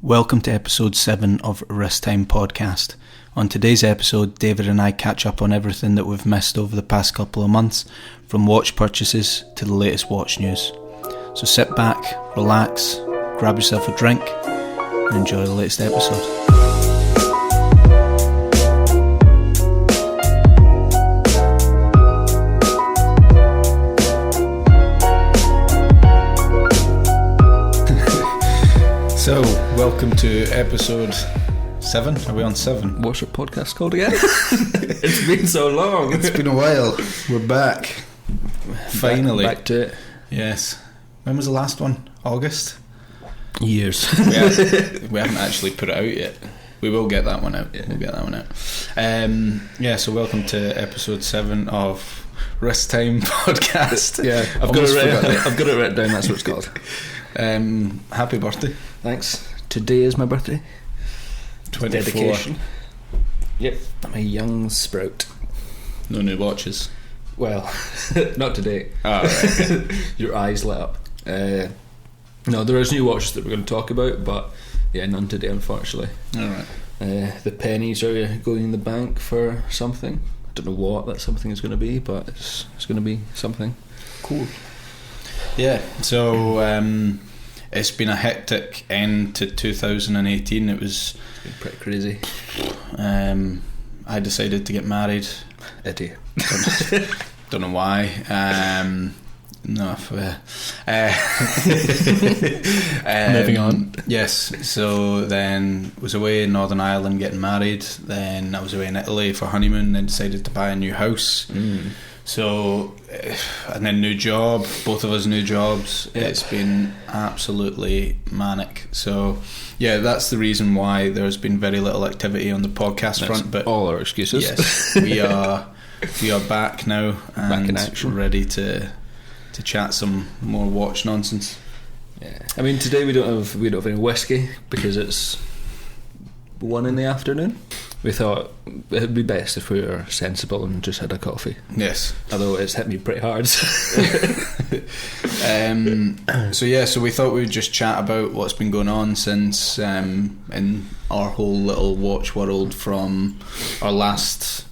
Welcome to episode 7 of Wrist Time Podcast. On today's episode, David and I catch up on everything that we've missed over the past couple of months, from watch purchases to the latest watch news. So sit back, relax, grab yourself a drink, and enjoy the latest episode. So, welcome to episode 7. Are we on 7? What's your podcast called again? It's been so long. It's been a while. We're back. Finally. Back to it. Yes. When was the last one? August? Years. We haven't actually put it out yet. We will get that one out. Yeah. We'll get that one out. So welcome to episode 7 of Wrist Time Podcast. Yeah, I've got it written down, that's what it's called. Happy birthday. Thanks. Today is my birthday. 24. Dedication. Yep. I'm a young sprout. No new watches. Well, not today. Oh, right. Your eyes lit up. No, there is new watches that we're going to talk about, but yeah, none today, unfortunately. Alright. The pennies are going in the bank for something. I don't know what that something is going to be, but it's going to be something. Cool. Yeah, so it's been a hectic end to 2018. It's been pretty crazy. I decided to get married. Idiot. Don't know why. Moving on. Yes, so then was away in Northern Ireland getting married. Then I was away in Italy for honeymoon. Then decided to buy a new house. So, and then new job, both of us new jobs. Yep. It's been absolutely manic. So, yeah, that's the reason why there's been very little activity on the podcast front. But all our excuses. Yes, we are back now and back in action, ready to chat some more watch nonsense. Yeah, I mean today we don't have any whiskey because it's 1 in the afternoon. We thought it'd be best if we were sensible and just had a coffee. Yes. Although it's hit me pretty hard. So we thought we'd just chat about what's been going on since in our whole little watch world from our last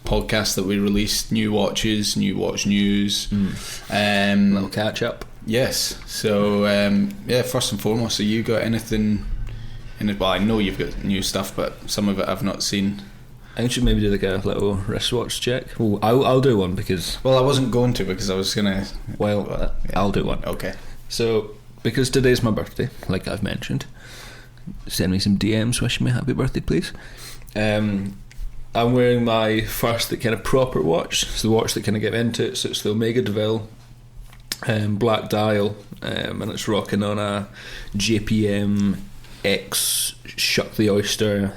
podcast that we released, new watches, new watch news. Little catch up. Yes. So first and foremost, so you got anything? Well, I know you've got new stuff, but some of it I've not seen. I think we should maybe do like a little wristwatch check. Well, I'll do one because... Well, I wasn't going to because I was going to... Well, yeah. I'll do one. Okay. So, because today's my birthday, like I've mentioned, send me some DMs wishing me happy birthday, please. I'm wearing my first kind of proper watch. It's the watch that kind of get into it. So it's the Omega DeVille black dial, and it's rocking on a JPM X Shuck the Oyster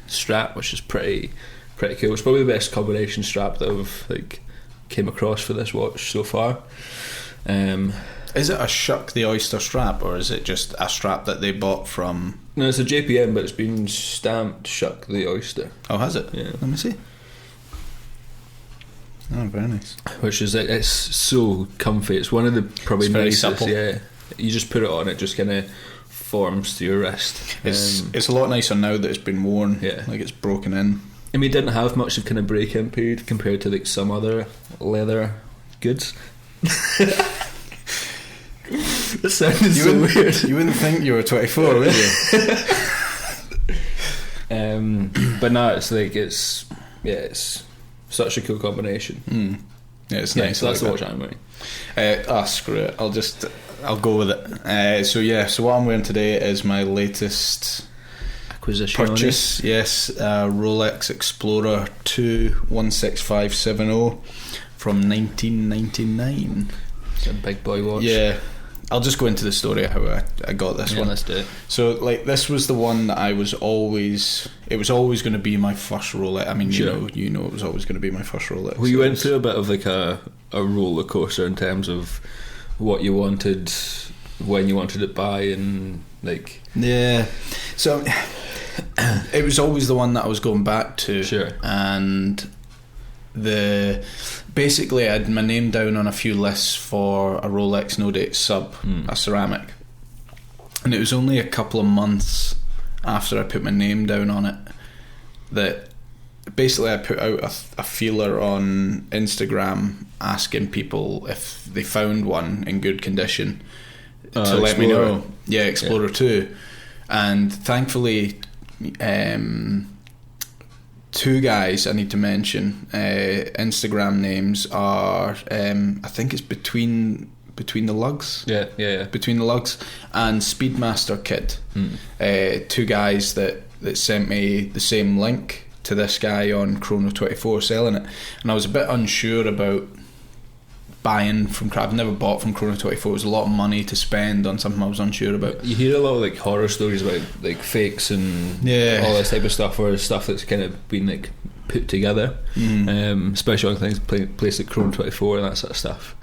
strap, which is pretty cool. It's probably the best combination strap that I've came across for this watch so far. Is it a Shuck the Oyster strap, or is it just a strap that they bought from? No, it's a JPM, but it's been stamped Shuck the Oyster. Oh, has it? Yeah. Let me see. Oh, very nice. Which is, it's so comfy. It's one of the probably nicest. Supple. Yeah, you just put it on, it just kind of forms to your wrist. It's a lot nicer now that it's been worn. Yeah, like it's broken in. I mean, it didn't have much of kind of break-in period compared to some other leather goods. That sounded so weird. You wouldn't think you were 24, would you? But no, it's such a cool combination. Yeah, it's nice. So that's the watch I'm wearing. Screw it. I'll go with it. So what I'm wearing today is my latest acquisition purchase. Yes, Rolex Explorer 2 16570 from 1999. It's a big boy watch. Yeah. I'll just go into the story of how I got this one. Let's do it. So, this was the one that it was always going to be my first Rolex. I mean, sure. you know, it was always going to be my first Rolex. Well, you went through a bit of a roller coaster in terms of what you wanted, when you wanted it by, and Yeah. So, it was always the one that I was going back to. Sure. And basically I had my name down on a few lists for a Rolex No Date Sub, a ceramic, and it was only a couple of months after I put my name down on it that basically I put out a feeler on Instagram asking people if they found one in good condition to let me know. Yeah, Explorer 2. And thankfully, 2 guys I need to mention. Instagram names are I think it's between the lugs. Yeah. Between the lugs and Speedmaster Kid. 2 guys that sent me the same link to this guy on Chrono24 selling it, and I was a bit unsure about buying from. I've never bought from Chrono24. It was a lot of money to spend on something I was unsure about. You hear a lot of like horror stories about like fakes and all this type of stuff, or stuff that's kind of been like put together, especially on things places like Chrono24 and that sort of stuff.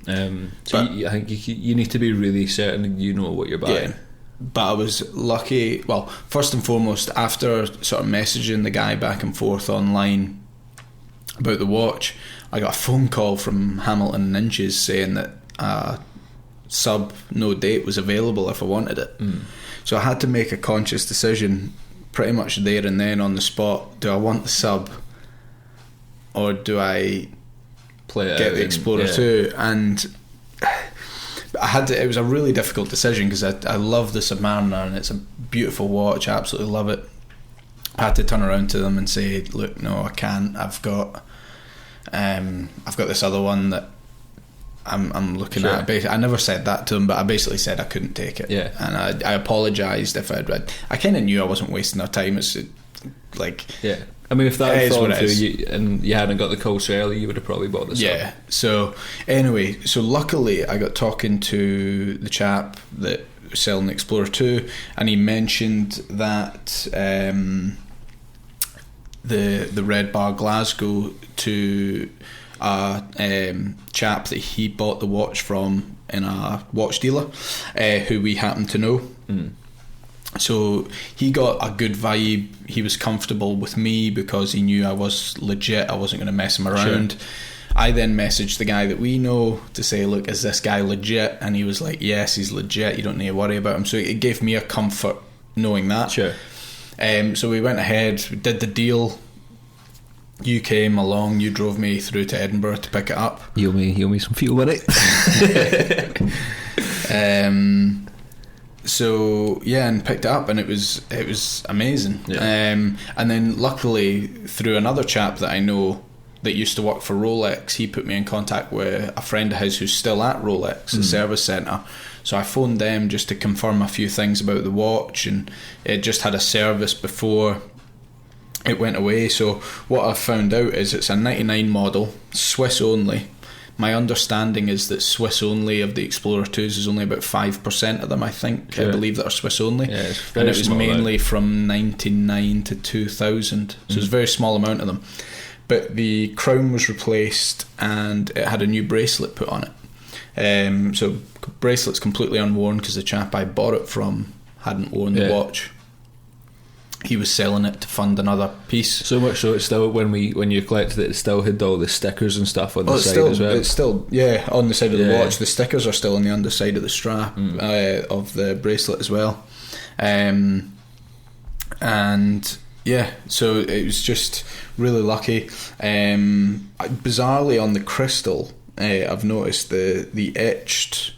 I think you need to be really certain you know what you're buying. But I was lucky. Well, first and foremost, after sort of messaging the guy back and forth online about the watch, I got a phone call from Hamilton and Inches saying that sub no date was available if I wanted it. So I had to make a conscious decision pretty much there and then on the spot. Do I want the sub, or do I get the Explorer 2? And it was a really difficult decision because I love the Submariner and it's a beautiful watch. I absolutely love it. I had to turn around to them and say, look, no, I can't. I've got this other one that I'm looking at. I never said that to them, but I basically said I couldn't take it. And I apologised if I'd read. I kind of knew I wasn't wasting their time. It's like, I mean, if that had fallen through you and you hadn't got the call so early, you would have probably bought this. Yeah. So anyway, luckily I got talking to the chap that was selling the Explorer 2, and he mentioned that the Red Bar Glasgow to a chap that he bought the watch from in a watch dealer, who we happen to know. So he got a good vibe. He was comfortable with me because he knew I was legit. I wasn't going to mess him around. I then messaged the guy that we know to say, look, is this guy legit? And he was like, yes, he's legit. You don't need to worry about him. So it gave me a comfort knowing that. So we went ahead, we did the deal. You came along, you drove me through to Edinburgh to pick it up. You owe me some fuel money. So and picked it up, and it was amazing. And then luckily through another chap that I know that used to work for Rolex, he put me in contact with a friend of his who's still at Rolex, the service centre. So I phoned them just to confirm a few things about the watch, and it just had a service before it went away. So what I found out is it's a 99 model, Swiss only. My understanding is that Swiss only of the Explorer 2s is only about 5% of them, I think. I believe that are Swiss only. And it was mainly from 99 to 2000. So it's a very small amount of them. But the crown was replaced and it had a new bracelet put on it. So bracelet's completely unworn because the chap I bought it from hadn't worn the watch. He was selling it to fund another piece. So much so, it's still when you collected it still had all the stickers and stuff on the side as well. It's still on the side of the watch. The stickers are still on the underside of the strap of the bracelet as well. And so it was just really lucky. Bizarrely on the crystal, I've noticed the etched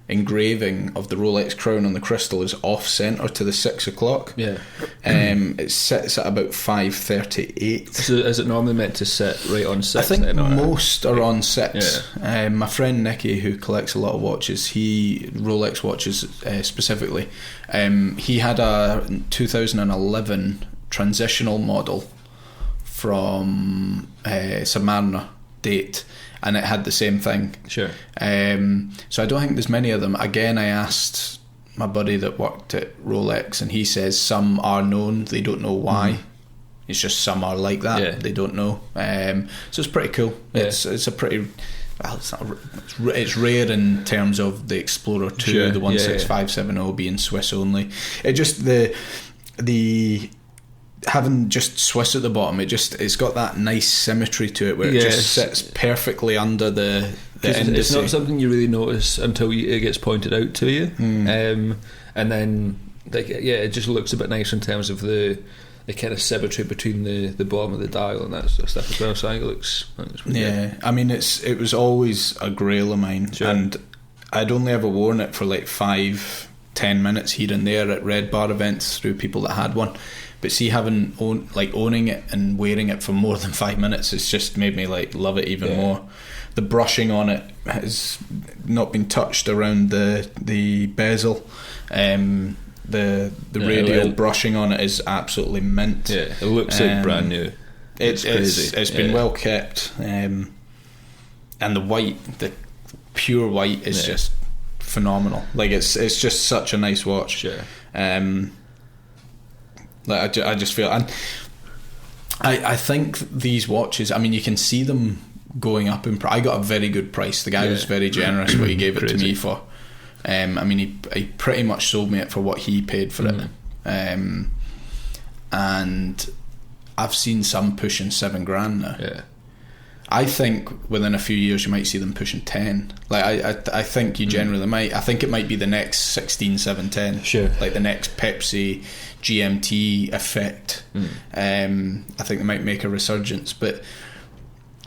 engraving of the Rolex crown on the crystal is off centre to the 6 o'clock. It sits at about 5:38. So is it normally meant to sit right on 6? I think most are on 6. My friend Nicky, who collects a lot of watches, Rolex watches specifically, he had a 2011 transitional model from Submariner date, and it had the same thing. So I don't think there's many of them. Again, I asked my buddy that worked at Rolex, and he says some are known, they don't know why. It's just some are like that, they don't know. So it's pretty cool. It's a pretty, well, it's rare in terms of the Explorer 2, the 16570 being Swiss only. It just the having just Swiss at the bottom, it's got that nice symmetry to it where it just sits perfectly under the indice. It's not something you really notice until it gets pointed out to you, and then like, yeah, it just looks a bit nice in terms of the kind of symmetry between the bottom of the dial and that sort of stuff as well. So I think it looks really good. I mean, it was always a grail of mine, and I'd only ever worn it for like 5-10 minutes here and there at red bar events through people that had one. But see, owning it and wearing it for more than 5 minutes, it's just made me like love it even more. The brushing on it has not been touched around the bezel. The radial brushing on it is absolutely mint. Yeah, it looks like brand new. It's crazy. It's been well kept, and the pure white is just phenomenal. Like it's just such a nice watch. Sure. Like I just feel, and I think these watches, I mean, you can see them going up in price. I got a very good price. The guy was very generous what he gave it to me for. I mean, he pretty much sold me it for what he paid for it. And I've seen some pushing $7,000 now. Yeah. I think within a few years you might see them pushing 10. Like I think you generally might. I think it might be the next 16710. Sure. Like the next Pepsi GMT effect. I think they might make a resurgence, but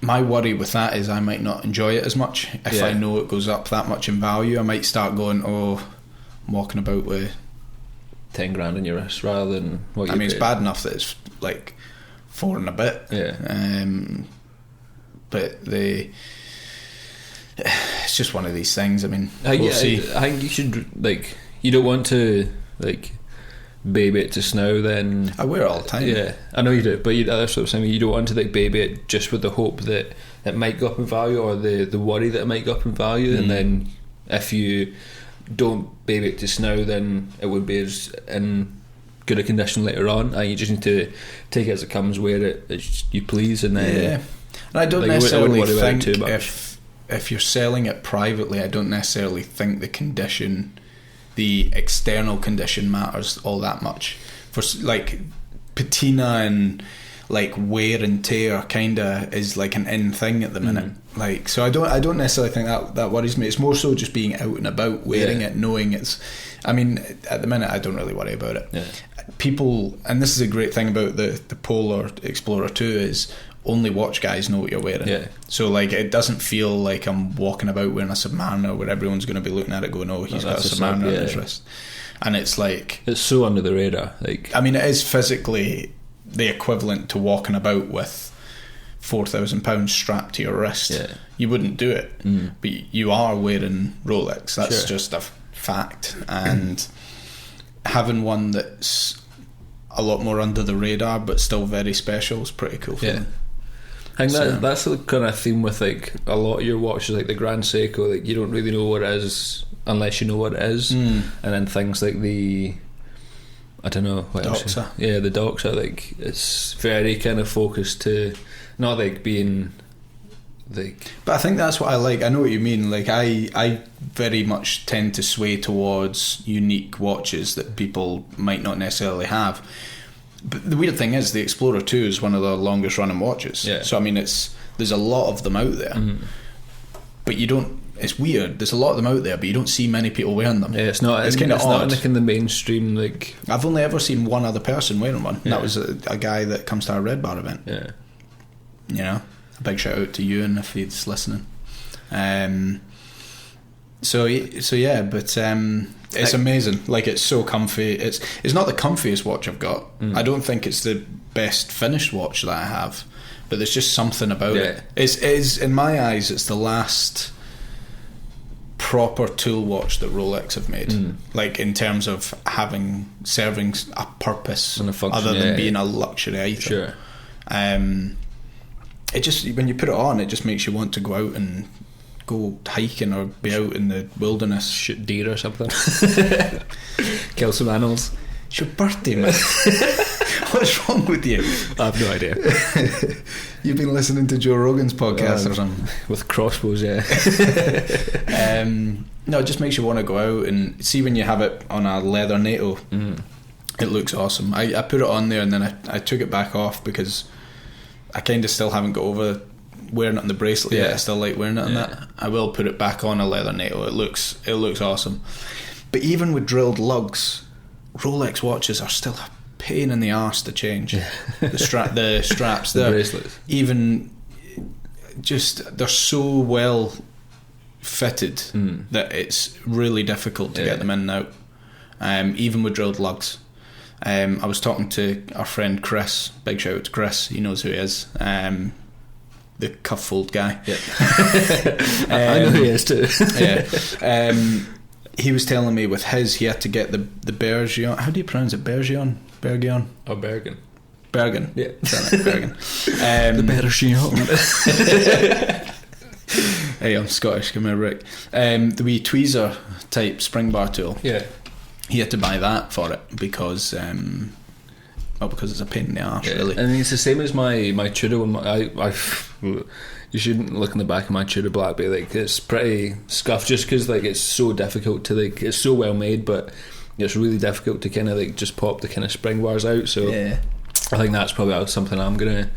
my worry with that is I might not enjoy it as much if I know it goes up that much in value. I might start going, I'm walking about with $10,000 in your wrist rather than what you I mean, paid. it's bad enough that it's like 4 and a bit. Yeah. But it's just one of these things. I mean, we'll see. I think you should, like, you don't want to, like, baby it to snow. Then I wear it all the time. Yeah, I know you do, but that's what I'm saying. You don't want to like baby it just with the hope that it might go up in value, or the worry that it might go up in value. And then if you don't baby it to snow, then it would be as in good a condition later on. And you just need to take it as it comes, wear it as you please, and then And I don't necessarily think too much. if you're selling it privately, I don't necessarily think the external condition matters all that much. For like patina and like wear and tear kinda is like an in thing at the minute. Like, so I don't necessarily think that worries me. It's more so just being out and about, wearing it, knowing it's, I mean, at the minute I don't really worry about it. People, and this is a great thing about the Polar Explorer 2, is only watch guys know what you're wearing. So like it doesn't feel like I'm walking about wearing a Submariner where everyone's going to be looking at it going, he's got a Submariner on his wrist. And it's like, it's so under the radar. Like, I mean, it is physically the equivalent to walking about with £4,000 strapped to your wrist. You wouldn't do it, but you are wearing Rolex. That's just a fact. And having one that's a lot more under the radar but still very special is pretty cool for me. I think that's the kind of theme with like a lot of your watches, like the Grand Seiko. Like, you don't really know what it is unless you know what it is. And then things like the, I don't know what Doxa. The Doxa, like it's very kind of focused to not like being like. But I think that's what I like. I know what you mean. Like I very much tend to sway towards unique watches that people might not necessarily have. But the weird thing is, the Explorer 2 is one of the longest running watches. So I mean, there's a lot of them out there, but you don't. It's weird. There's a lot of them out there, but you don't see many people wearing them. It's not. It's kind of odd. Not like in the mainstream. Like, I've only ever seen one other person wearing one. And that was a guy that comes to our Red Bar event. You know, a big shout out to Ewan if he's listening. So yeah, but it's amazing. Like, it's so comfy. It's not the comfiest watch I've got. I don't think it's the best finished watch that I have, but there's just something about it. It's in my eyes, it's the last proper tool watch that Rolex have made. Like, in terms of serving a purpose and a function, other than being a luxury item. It just, when you put it on, it just makes you want to go out and go hiking or be out in the wilderness, shoot deer or something. Kill some animals. It's your birthday, man. What's wrong with you? I have no idea. You've been listening to Joe Rogan's podcast or something with crossbows. No, it just makes you want to go out and see. When you have it on a leather NATO, it looks awesome. I put it on there and then I took it back off because I kind of still haven't got over wearing it on the bracelet yet. I still like wearing it on that. I will put it back on a leather NATO. It looks awesome. But even with drilled lugs, Rolex watches are still a pain in the arse to change. The straps, the bracelets, even just they're so well fitted that it's really difficult to get them in and out. Even with drilled lugs. I was talking to our friend Chris. Big shout out to Chris. He knows who he is. The cuff fold guy. Yeah. I know who he is too. Yeah. He was telling me with his, he had to get the Bergeon. How do you pronounce it? Bergeon? Oh, Bergen. Bergen. Yeah. Bergen. The Bergeon. Hey, I'm Scottish. Come here, Rick. The wee tweezer type spring bar tool. Yeah. He had to buy that for it because it's a pain in the arse, really. And it's the same as my Tudor one. You shouldn't look in the back of my Tudor Black, but like it's pretty scuffed just because like it's so difficult to like, it's so well made, but it's really difficult to kind of like just pop the kind of spring bars out. So yeah. I think that's probably something I'm gonna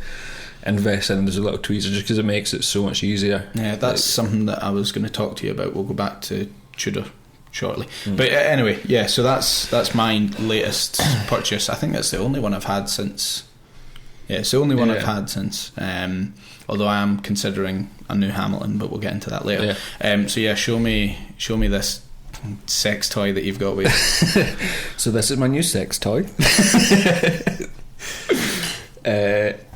invest in. There's a little tweezer just because it makes it so much easier. Yeah, that's something that I was going to talk to you about. We'll go back to Tudor shortly. But anyway, yeah, so that's my latest purchase. I think that's the only one I've had since. Yeah, it's the only one I've had since. Although I am considering a new Hamilton, but we'll get into that later. Yeah. So yeah, show me this sex toy that you've got with you. So this is my new sex toy.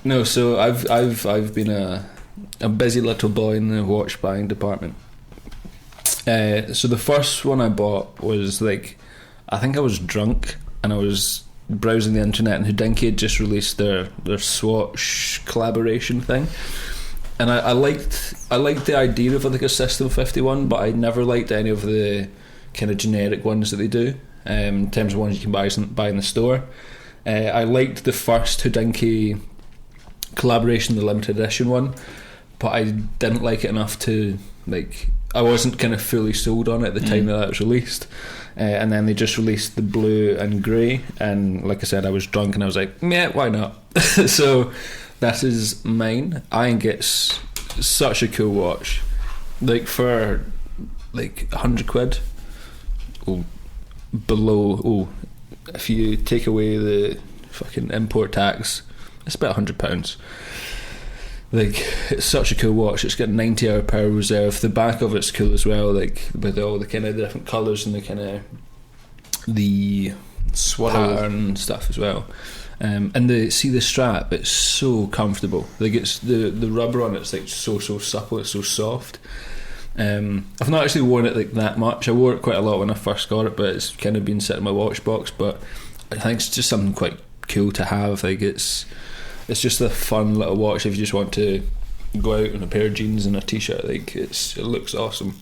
No, so I've been a busy little boy in the watch buying department. So the first one I bought was like, I think I was drunk and I was browsing the internet and Hodinkee had just released their Swatch collaboration thing, and I liked the idea of like a System 51, but I never liked any of the kind of generic ones that they do in terms of ones you can buy in the store. I liked the first Hodinkee collaboration, the limited edition one, but I didn't like it enough to like, I wasn't kind of fully sold on it at the time that it was released. And then they just released the blue and grey, and like I said, I was drunk and I was like, yeah, why not? So that is mine. I think it's such a cool watch. Like for like £100 or below, if you take away the fucking import tax, it's about £100. Like, it's such a cool watch. It's got 90-hour power reserve. The back of it's cool as well, like with all the kind of different colours and the kind of the pattern and stuff as well. And the strap, it's so comfortable. Like, it's the rubber on it's like so supple. It's so soft. I've not actually worn it like that much. I wore it quite a lot when I first got it, but it's kind of been sitting in my watch box. But I think it's just something quite cool to have. Like, it's just a fun little watch if you just want to go out in a pair of jeans and a t-shirt. Like, it looks awesome.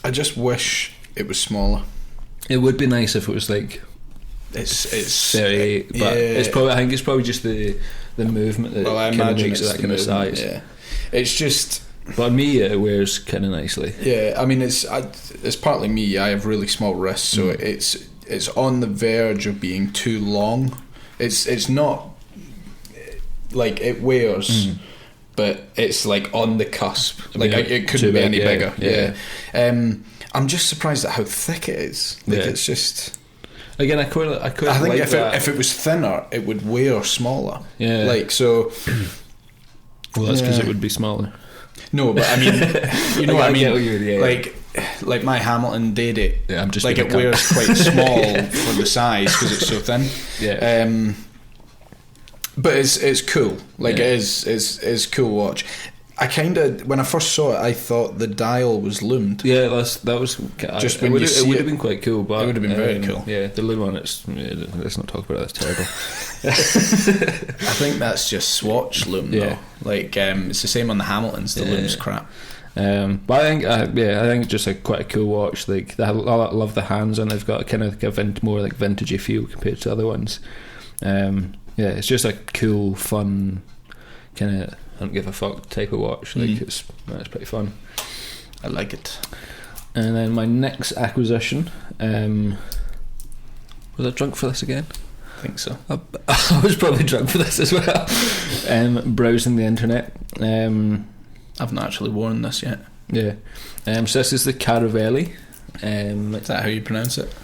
I just wish it was smaller. It would be nice if it was like it's 38, but it's probably, I think it's probably just the movement that kind of makes it that kind of size. Yeah, it's just. But me, it wears kind of nicely. Yeah, I mean, it's partly me. I have really small wrists, so it's on the verge of being too long. It's not. Like, it wears, but it's like on the cusp. Like, it couldn't be any bigger. Yeah. I'm just surprised at how thick it is. Like, it's just. Again, I think like if it was thinner, it would wear smaller. Yeah. Like, so. Well, that's because it would be smaller. No, but I mean, you know what I mean. Like my Hamilton did it. Yeah, I'm just like, it wears quite small for the size because it's so thin. Yeah. But it's cool. Like, it's cool watch. I kind of, when I first saw it, I thought the dial was loomed. Yeah, that was just when it would have been quite cool, but it would have been very cool. Yeah, the loom on it's. Let's not talk about it. That's terrible. I think that's just Swatch loom. Yeah, though. Like, it's the same on the Hamiltons. The loom's crap. But I think, I think it's just quite a cool watch. Like, I love the hands on. They've got kind of like a more like vintagey feel compared to other ones. Yeah, it's just a cool, fun kind of I don't give a fuck type of watch. Like, it's pretty fun. I like it. And then my next acquisition, was I drunk for this again? I think so. I was probably drunk for this as well. Browsing the internet. I've not actually worn this yet. Yeah. So this is the Caravelli. Is that how you pronounce it?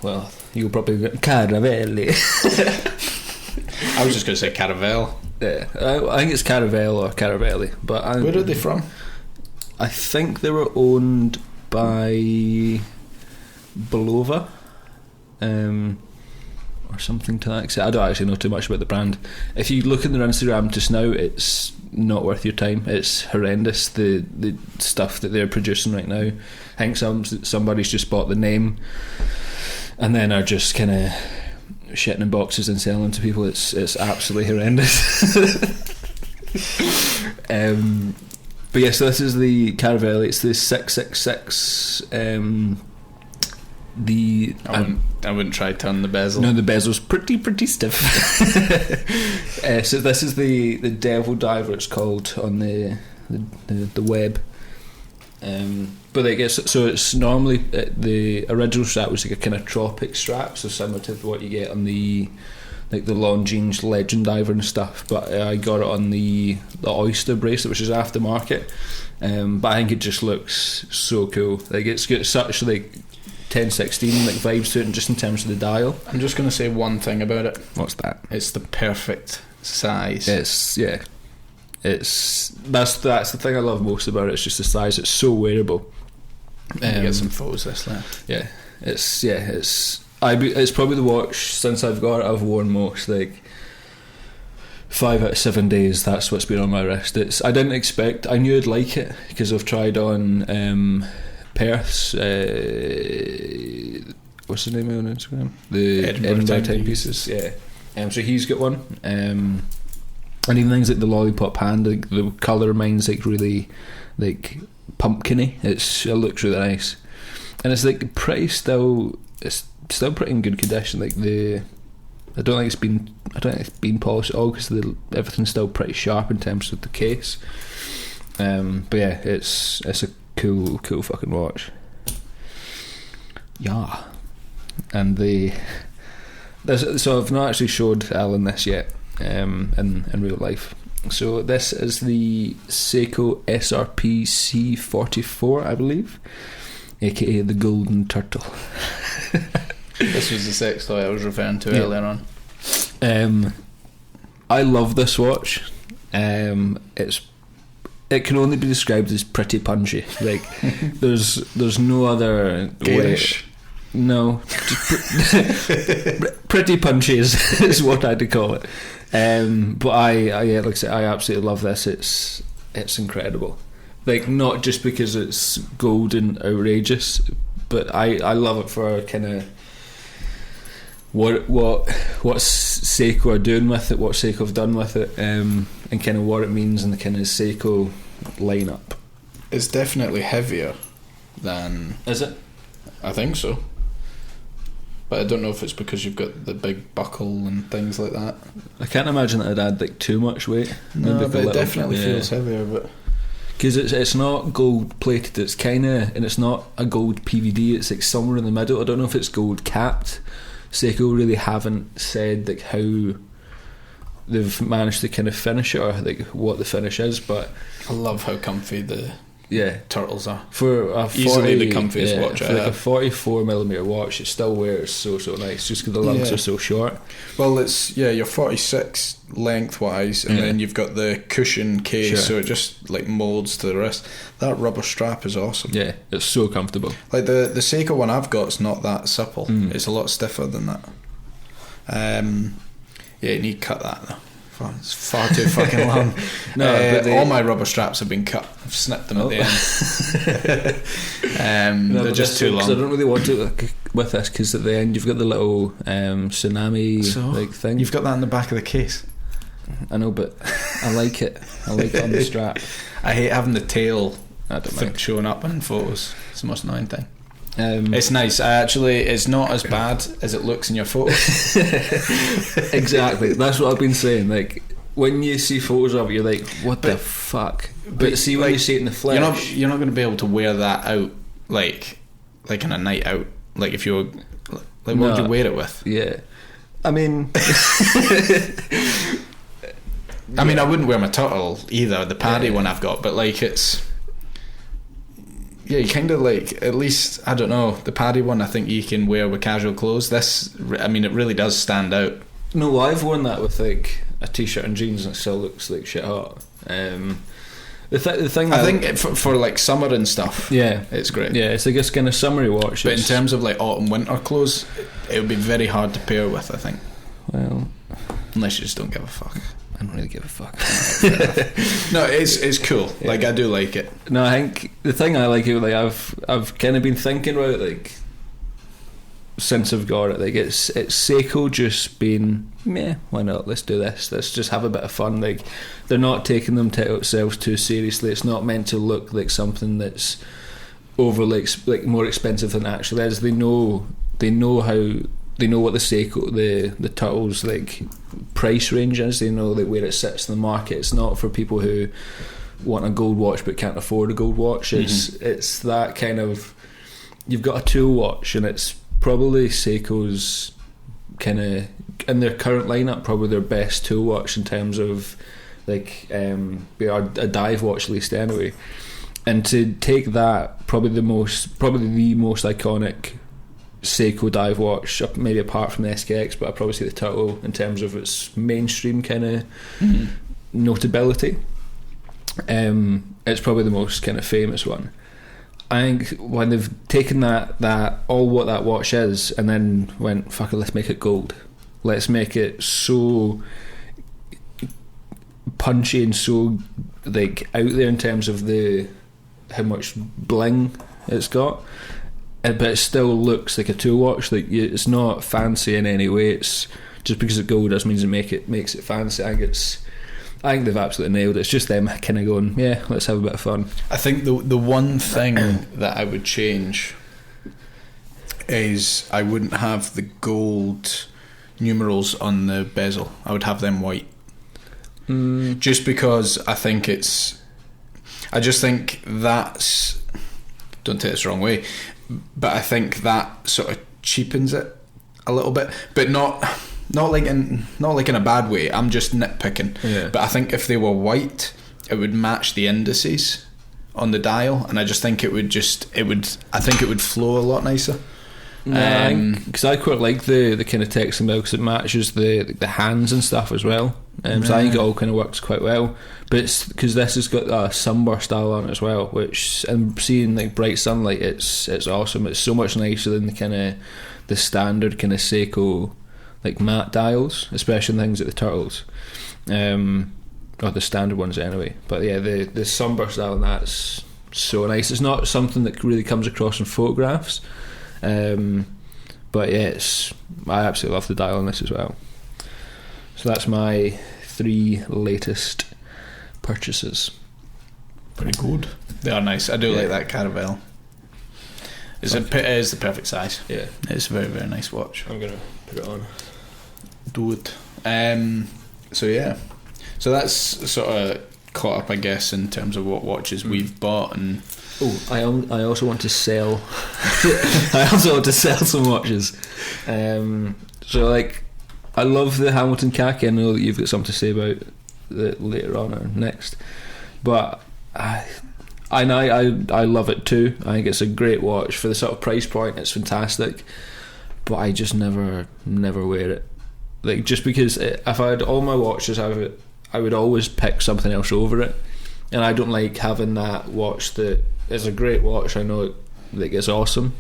well, you'll probably get Caravelli. I was just going to say Caravel. Yeah, I think it's Caravel or Caravelli. But where are they from? I think they were owned by Belova, or something to that extent. I don't actually know too much about the brand. If you look at their Instagram just now, it's not worth your time. It's horrendous, the stuff that they're producing right now. I think somebody's just bought the name and then are just kind of shitting in boxes and selling to people. It's absolutely horrendous. But yes, so this is the Caravelli. It's the 666. I wouldn't try to turn the bezel. No, the bezel's pretty stiff. So this is the Devil Diver, it's called on the web. But like it's normally the original strap was like a kind of tropic strap, so similar to what you get on the Longines Legend Diver and stuff. But I got it on the Oyster bracelet, which is aftermarket. But I think it just looks so cool. Like it's got such like 1016 like vibes to it, and just in terms of the dial. I'm just going to say one thing about it. What's that? It's the perfect size. That's the thing I love most about it. It's just the size. It's so wearable. You get some photos this later. Yeah, it's probably the watch since I've got it I've worn most. Like 5 out of 7 days, that's what's been on my wrist. I knew I'd like it because I've tried on Perth's what's his name on Instagram? The Edinburgh Timepieces. Yeah. So he's got one. And even things like the Lollipop Hand, like the colour mine's like really like pumpkiny. It looks really nice, and it's like pretty still. It's still pretty in good condition. Like I don't think it's been polished at all because everything's still pretty sharp in terms of the case. But yeah, it's a cool fucking watch. Yeah, and so I've not actually showed Alan this yet. In real life. So this is the Seiko SRP C44, I believe, aka the Golden Turtle. This was the sex toy I was referring to earlier on. I love this watch. It can only be described as pretty punchy. Like there's no other Garish. way. No, pretty punchy is what I'd call it. But I like I say, I absolutely love this. It's incredible. Like not just because it's gold and outrageous, but I love it for kind of what Seiko are doing with it, what Seiko have done with it, and kind of what it means in the kind of Seiko lineup. It's definitely heavier than. Is it? I think so. But I don't know if it's because you've got the big buckle and things like that. I can't imagine that it'd add like too much weight. No, but it definitely feels heavier. But because it's not gold plated, it's kind of, and it's not a gold PVD. It's like somewhere in the middle. I don't know if it's gold capped. Seiko really haven't said like how they've managed to kind of finish it or like what the finish is. But I love how comfy the turtles are. For a 40, easily the comfiest watch for I have. A 44mm watch, it still wears so nice just because the lugs are so short. Well, it's you're 46 lengthwise, and then you've got the cushion case, so it just like molds to the wrist. That rubber strap is awesome. Yeah, it's so comfortable. Like the Seiko one I've got is not that supple. It's a lot stiffer than that. You need to cut that though. It's far too fucking long. All my rubber straps have been cut. I've snipped them at the end. They're just too long. I don't really want to with this because at the end you've got the little tsunami like thing. You've got that in the back of the case. I know, but I like it. I like it on the strap. I hate having the tail mind. showing up in photos. It's the most annoying thing. It's nice. It's not as bad as it looks in your photos. Exactly. That's what I've been saying. Like when you see photos of it, you're like, "What the fuck?" But see, when you see it in the flesh, you're not going to be able to wear that out like on a night out. Like if you're what would you wear it with? Yeah, I mean, I wouldn't wear my turtle either. The paddy one I've got, but like it's. yeah, you kind of like, at least, I don't know, the Paddy one I think you can wear with casual clothes. This, I mean, it really does stand out. No, I've worn that with like a t-shirt and jeans and it still looks like shit hot. The thing I think for like summer and stuff, yeah, it's great. Yeah, it's like a kind of summery watch. But in terms of like autumn winter clothes, it would be very hard to pair with, I think. Well, unless you just don't give a fuck. I don't really give a fuck. No, it's cool. Yeah. Like, I do like it. No, I think the thing I like, like I've kind of been thinking about, like, since I've got it, like it's Seiko just being, yeah, why not? Let's do this. Let's just have a bit of fun. Like, they're not taking themselves too seriously. It's not meant to look like something that's overly like more expensive than it actually is. They know what the Seiko, the Turtles like price range is. They know like where it sits in the market. It's not for people who want a gold watch but can't afford a gold watch. It's that kind of, you've got a tool watch and it's probably Seiko's kind of, in their current lineup, probably their best tool watch in terms of like a dive watch, at least anyway. And to take that, probably the most iconic Seiko dive watch, maybe apart from the SKX, but I'd probably say the Turtle in terms of its mainstream kind of notability. It's probably the most kind of famous one. I think when they've taken that all what that watch is and then went, fuck it, let's make it gold, let's make it so punchy and so like out there in terms of how much bling it's got, but it still looks like a tool watch. Like, it's not fancy in any way. It's just because it's gold doesn't mean it makes it fancy. I think they've absolutely nailed it. It's just them kind of going, yeah, let's have a bit of fun. I think the one thing that I would change is I wouldn't have the gold numerals on the bezel. I would have them white. Just because I just think that's, don't take this the wrong way, but I think that sort of cheapens it a little bit, but not like in a bad way. I'm just nitpicking. Yeah. But I think if they were white, it would match the indices on the dial, and I just think it would flow a lot nicer. Because I quite like the kind of texting bell because it matches the hands and stuff as well. So I think it all kind of works quite well. But it's because this has got a sunburst style on it as well, which, and seeing like bright sunlight, it's awesome. It's so much nicer than the standard kind of Seiko like matte dials, especially things like the Turtles, or the standard ones anyway. But yeah, the sunburst style, and that's so nice. It's not something that really comes across in photographs. But yeah, I absolutely love the dial on this as well. So that's my 3 latest purchases. Pretty good. They are nice. I do like that caravelle. It is the perfect size. Yeah, it's a very, very nice watch. I'm gonna put it on. Do it. So yeah, so that's sort of caught up, I guess, in terms of what watches we've bought. And I also want to sell. I also want to sell some watches. So like, I love the Hamilton khaki. I know that you've got something to say about it later on or next, but I love it too. I think it's a great watch for the sort of price point. It's fantastic, but I just never wear it. Like, just because if I had all my watches, I would always pick something else over it, and I don't like having that watch that is a great watch. I know it, like, it's awesome.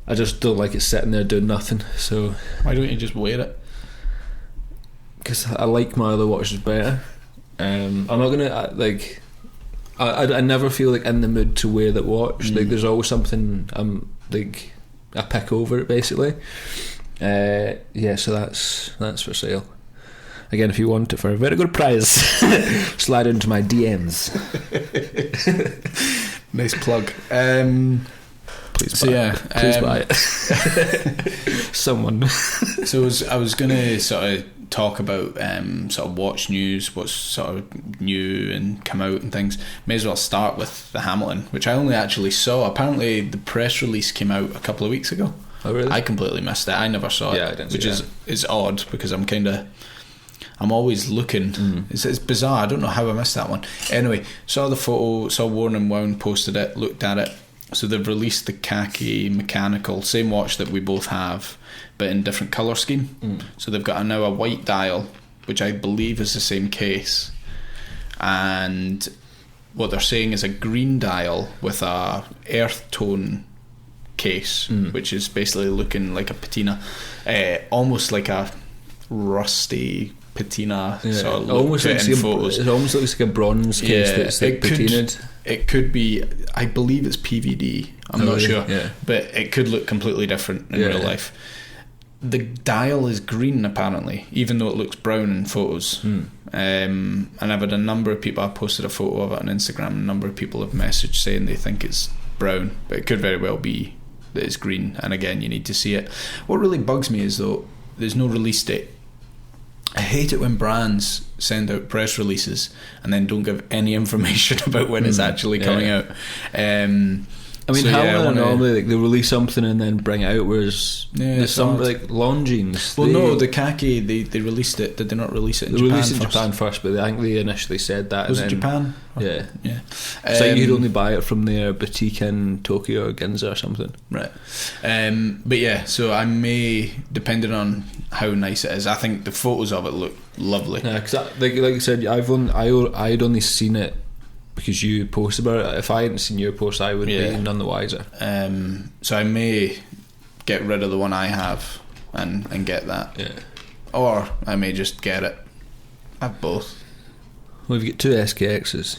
I just don't like it sitting there doing nothing. So why don't you just wear it? Because I like my other watches better. I'm not gonna like. I never feel like in the mood to wear that watch. Like, there's always something like I pick over it basically. Yeah, so that's for sale. Again, if you want it for a very good price, slide into my DMs. Nice plug. Please buy it. Please buy it. Someone. So I was going to sort of talk about sort of watch news, what's sort of new and come out and things. May as well start with the Hamilton, which I only actually saw. Apparently the press release came out a couple of weeks ago. Oh really? I completely missed it. I never saw it. Yeah, I didn't see which is odd, because I'm I'm always looking. It's bizarre. I don't know how I missed that one. Anyway, saw the photo, saw Worn and Wound posted it, looked at it. So they've released the khaki mechanical, same watch that we both have, but in different colour scheme. So they've got now a white dial, which I believe is the same case, and what they're saying is a green dial with a earth tone case, which is basically looking like a patina, almost like a rusty patina sort of look almost to looks it in like photos. it almost looks like a bronze case that's like patinaed. It could be, I believe it's PVD, I'm not sure, yeah. but it could look completely different in real life. The dial is green apparently, even though it looks brown in photos. And I've had a number of people, I've posted a photo of it on Instagram, a number of people have messaged saying they think it's brown, but it could very well be that it's green, and again you need to see it. What really bugs me is though there's no release date. I hate it when brands send out press releases and then don't give any information about when it's actually coming out. I mean, so, how normally like, they release something and then bring it out, whereas there's some odd. like Longines. Well, no, the khaki they released it. Did they not release it in Japan? They released it in first? Japan first, but I think they initially said that. Was and it then, Japan? Yeah. So you could only buy it from their boutique in Tokyo or Ginza or something. Right. But yeah, so I may, depending on how nice it is, I think the photos of it look lovely. Yeah, because like I said, I'd only seen it because you posted about it. If I hadn't seen your post, I would be none the wiser. So I may get rid of the one I have and get that. Yeah. Or I may just get it. I have both. Well, if you get two SKXs,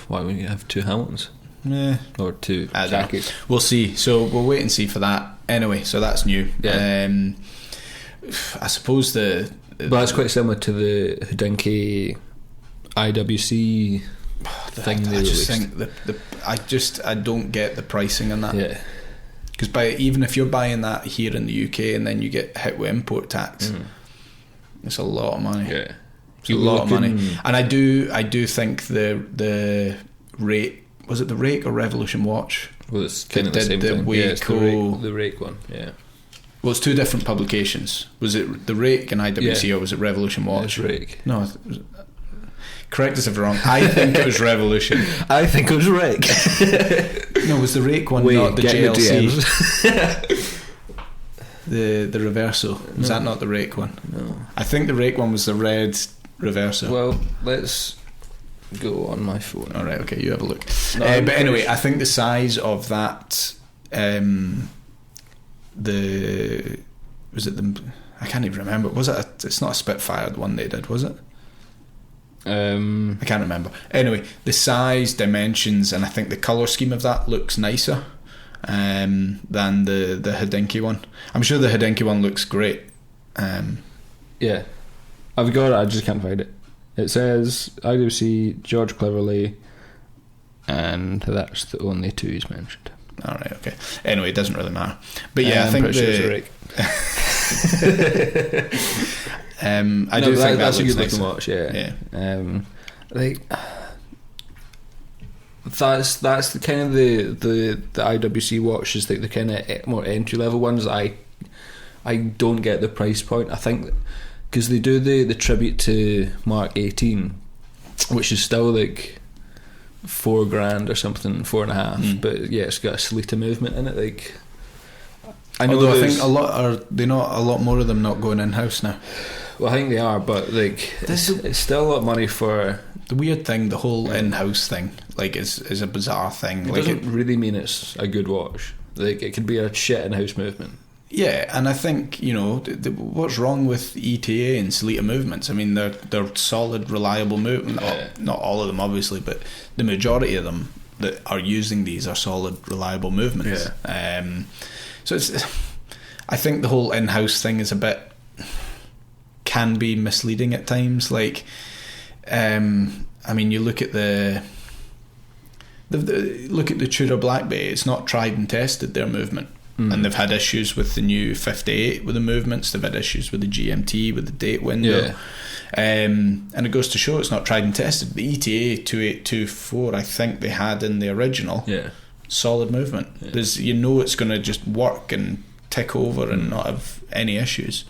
why wouldn't you have two Hamiltons? Yeah. Or two khakis? We'll see. So we'll wait and see for that. Anyway, so that's new. Yeah. I suppose but that's quite similar to the Hodinkee IWC thing they released. I don't get the pricing on that. Yeah. Because even if you're buying that here in the UK and then you get hit with import tax, it's a lot of money. Yeah. It's a lot of money. And I do think the rake, was it the Rake or Revolution watch? Well, it's kind of the did same the thing. Waco, the Rake one. Yeah. Well, it's two different publications. Was it the Rake and IWC or was it Revolution Watch? It's Rake. No, correct us if I'm wrong. I think it was Revolution. I think it was Rake. No, was the Rake one not the JLC? The Reverso. Was that not the Rake one? No. I think the Rake one was the red Reverso. Well, let's go on my phone. All right, okay, you have a look. No, but anyway, I think the size of that, was it the? I can't even remember. Was it? It's not a Spitfire, the one they did, was it? I can't remember. Anyway, the size, dimensions, and I think the colour scheme of that looks nicer than the Hodinkee one. I'm sure the Hodinkee one looks great. Yeah, I've got it. I just can't find it. It says IWC George Cleverly, and that's the only two he's mentioned. All right, okay. Anyway, it doesn't really matter. But yeah, I think I do think that's a good looking watch. Yeah. Like that's the kind of the IWC watch is like the kind of more entry level ones. I don't get the price point. I think because they do the tribute to Mark 18, which is still like $4,000 or something, 4.5. But yeah, it's got a Salita movement in it. Like, I know. Although I think a lot more of them not going in house now. Well, I think they are, but like it's still a lot of money for the weird thing. The whole in-house thing, like, is a bizarre thing. It like, doesn't really mean it's a good watch. Like, it could be a shit in-house movement. Yeah, and I think, you know, what's wrong with ETA and Salita movements? I mean, they're solid, reliable movements. Not all of them, obviously, but the majority of them that are using these are solid, reliable movements. Yeah. So I think the whole in-house thing is can be misleading at times. Like, I mean, you look at the Tudor Black Bay. It's not tried and tested, their movement. And they've had issues with the new 58 with the movements. They've had issues with the GMT, with the date window. Yeah. And it goes to show it's not tried and tested. The ETA 2824, I think they had in the original. Yeah. Solid movement. Yeah. It's going to just work and tick over and not have any issues.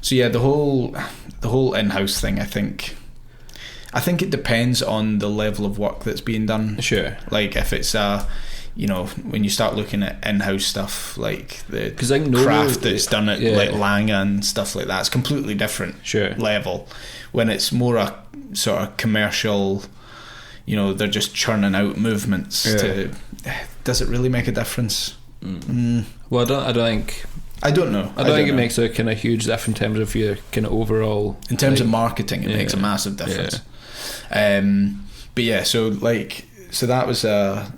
So yeah, the whole in-house thing, I think it depends on the level of work that's being done. Sure. Like if it's when you start looking at in-house stuff, like the craft that's done at like Lange and stuff like that, it's completely different level. When it's more a sort of commercial, they're just churning out movements. Does it really make a difference? Well, I don't think. I don't know. I don't think it makes a kind of huge difference in terms of your kind of overall. In terms of marketing, it makes a massive difference. But yeah, so that was a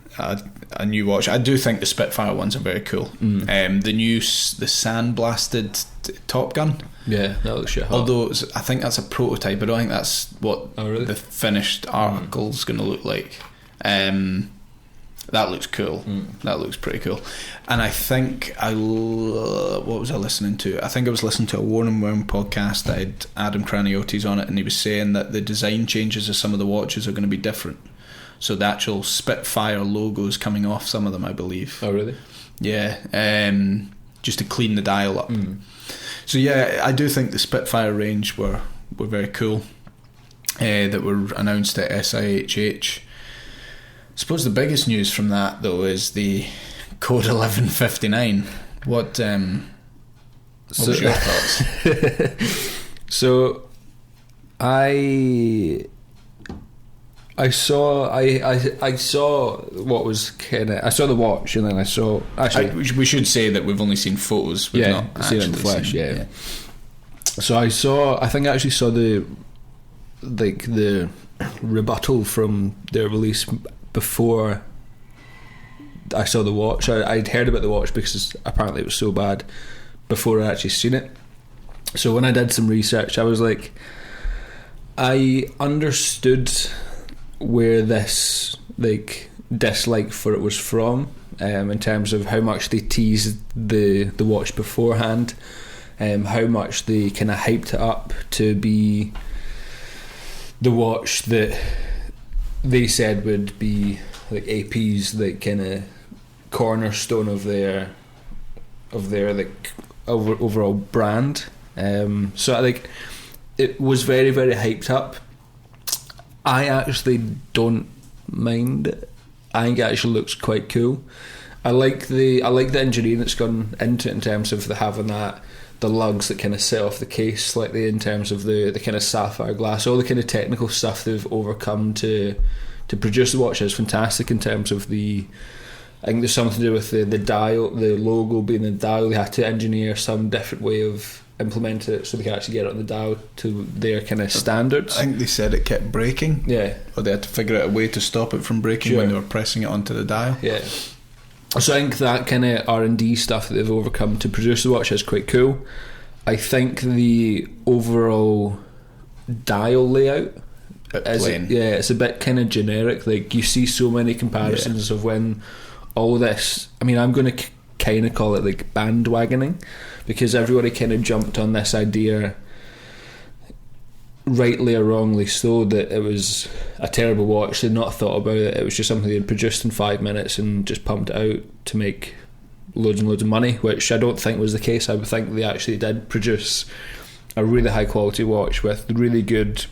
new watch. I do think the Spitfire ones are very cool. The sandblasted Top Gun. Yeah, that looks shit hot. Although I think that's a prototype. I don't think that's what the finished article's going to look like. That looks cool. That looks pretty cool. And I think what was I listening to? I think I was listening to a Worn and Wound podcast that had Adam Craniotis on it, and he was saying that the design changes of some of the watches are going to be different. So the actual Spitfire logo is coming off some of them, I believe. Oh, really? Yeah, just to clean the dial up. So yeah, I do think the Spitfire range were very cool. That were announced at SIHH. I suppose the biggest news from that, though, is the Code 1159. What was your thoughts? So, I saw what was I saw the watch, and then I saw. Actually, we should say that we've only seen photos. We've not seen it in the flesh. Yeah. So I think I actually saw the rebuttal from their release before I saw the watch. I'd heard about the watch because apparently it was so bad before I actually seen it. So when I did some research, I was like, I understood where this dislike for it was from, in terms of how much they teased the watch beforehand, how much they kind of hyped it up to be the watch that they said would be like AP's like kind of cornerstone of their like overall brand. So I think it was very, very hyped up. I actually don't mind it. I think it actually looks quite cool. I like the engineering that's gone into it in terms of having the lugs that kind of set off the case slightly, in terms of the kind of sapphire glass, all the kind of technical stuff they've overcome to produce the watch is fantastic. In terms of I think there's something to do with the dial, the logo being the dial. They had to engineer some different way of implementing it so they could actually get it on the dial to their kind of standards. I think they said it kept breaking. Yeah. Or they had to figure out a way to stop it from breaking when they were pressing it onto the dial. Yeah. So I think that kind of R&D stuff that they've overcome to produce the watch is quite cool. I think the overall dial layout it's a bit kind of generic. Like, you see so many comparisons of when all this, I mean, I'm going to kind of call it like bandwagoning, because everybody kind of jumped on this idea, rightly or wrongly so, that it was a terrible watch. They'd not thought about it. It was just something they'd produced in 5 minutes and just pumped it out to make loads and loads of money, which I don't think was the case. I would think they actually did produce a really high quality watch with really good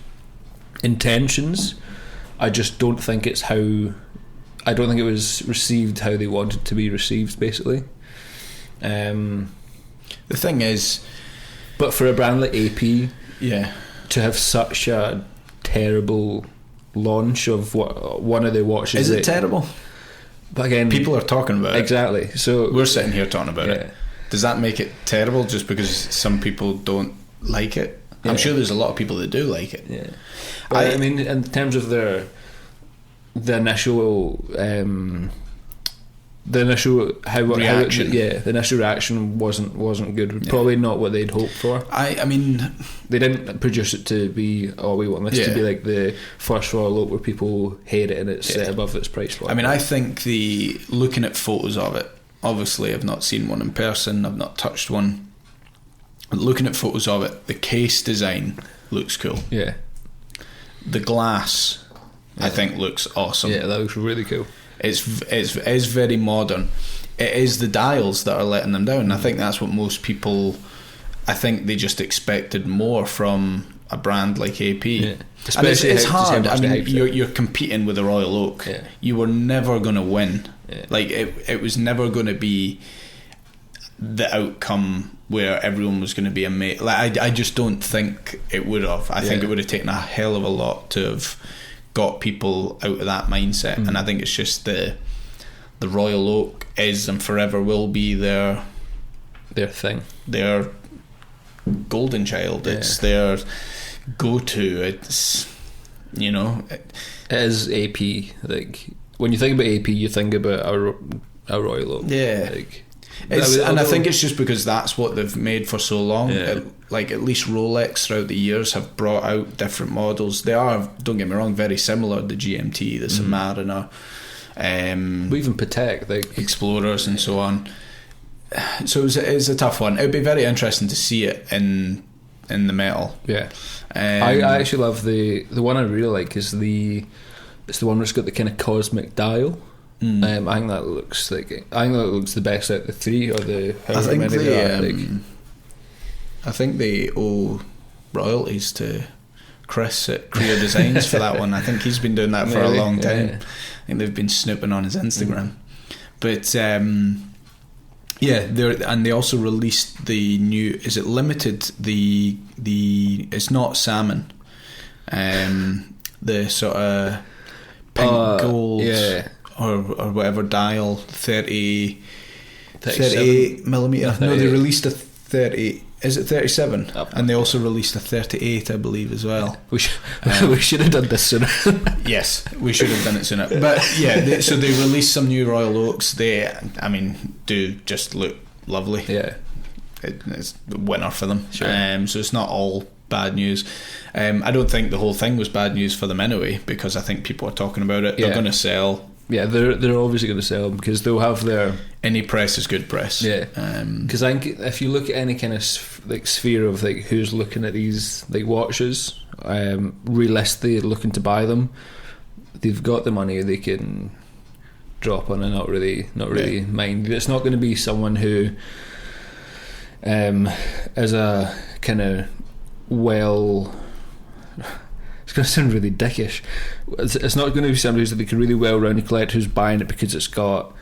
intentions. I just don't think it was received how they wanted to be received, basically. The thing is, but for a brand like AP, yeah, to have such a terrible launch of one of their watches, is it terrible? But again, people are talking about exactly. it. So we're sitting here talking about it. Does that make it terrible just because some people don't like it? I'm sure there's a lot of people that do like it. Yeah, I mean, in terms of the initial reaction. The initial reaction wasn't good. Probably not what they'd hoped for. I mean, they didn't produce it to be, we want this to be like the first Royal Oak where people hate it and it's set above its price point. I mean, I think looking at photos of it, obviously I've not seen one in person, I've not touched one. But looking at photos of it, the case design looks cool. Yeah. The glass, I think, looks awesome. Yeah, that looks really cool. It's very modern. It is the dials that are letting them down. I think that's what most people I think they just expected more from a brand like AP. Yeah. And it's hard. I mean, you're you're competing with the Royal Oak. Yeah. You were never going to win. Yeah. Like it was never going to be the outcome where everyone was going to be amazing. Like I just don't think it would have. I think it would have taken a hell of a lot to have got people out of that mindset. And I think it's just the Royal Oak is and forever will be their thing, their golden child. It's their go-to. It's, you know, it is AP. Like when you think about AP, you think about a Royal Oak. Yeah. Like, I think it's just because that's what they've made for so long. Yeah. Like at least Rolex throughout the years have brought out different models. They are, don't get me wrong, very similar. The GMT, the Submariner, even Patek, like Explorers, and so on. So it's a tough one. It would be very interesting to see it in the metal. Yeah, I actually love the one I really like is the one where it's got the kind of cosmic dial. I think that looks the best out of the three, or the however many there are. I think they owe royalties to Chris at Creo Designs for that one. I think he's been doing that for a long time. Yeah. I think they've been snooping on his Instagram. But they also released the new. Is it limited? The it's not salmon. The sort of pink gold. Yeah. Or whatever dial 38 millimeter. 38. No, they released a 30. Is it 37? And they also released a 38, I believe, as well. We should have done this sooner. Yes, we should have done it sooner. But yeah, so they released some new Royal Oaks. They, I mean, do just look lovely. Yeah, it's the winner for them. Sure. So it's not all bad news. I don't think the whole thing was bad news for them anyway, because I think people are talking about it. They're going to sell. Yeah, they're obviously going to sell because they'll have their... Any press is good press. Yeah, because I think if you look at any kind of sphere of like who's looking at these like watches, realistically looking to buy them, they've got the money they can drop on and not really mind. It's not going to be someone who is a kind of it's going to sound really dickish. It's not going to be somebody who's like a really well-rounded collector who's buying it because it's got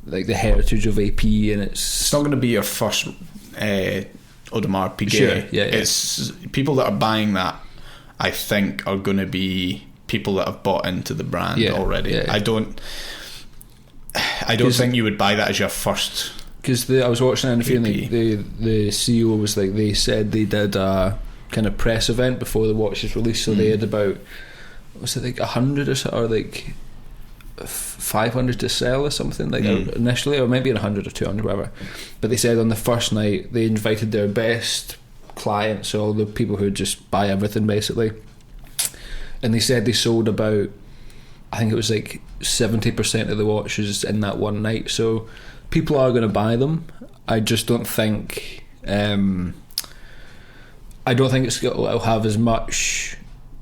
like the heritage of AP, and it's not going to be your first Audemars Piguet. Sure, yeah. It's people that are buying that, I think, are going to be people that have bought into the brand already. Yeah. I don't think you would buy that as your first. Because I was watching an interview, and the CEO was like, they said they did a kind of press event before the watch is released, so they had about, was it like 100 or so, or like 500 to sell or something like initially, or maybe 100 or 200, whatever. But they said on the first night they invited their best clients, so all the people who just buy everything basically, and they said they sold about, I think it was like 70% of the watches in that one night. So people are going to buy them. I just don't think it'll have as much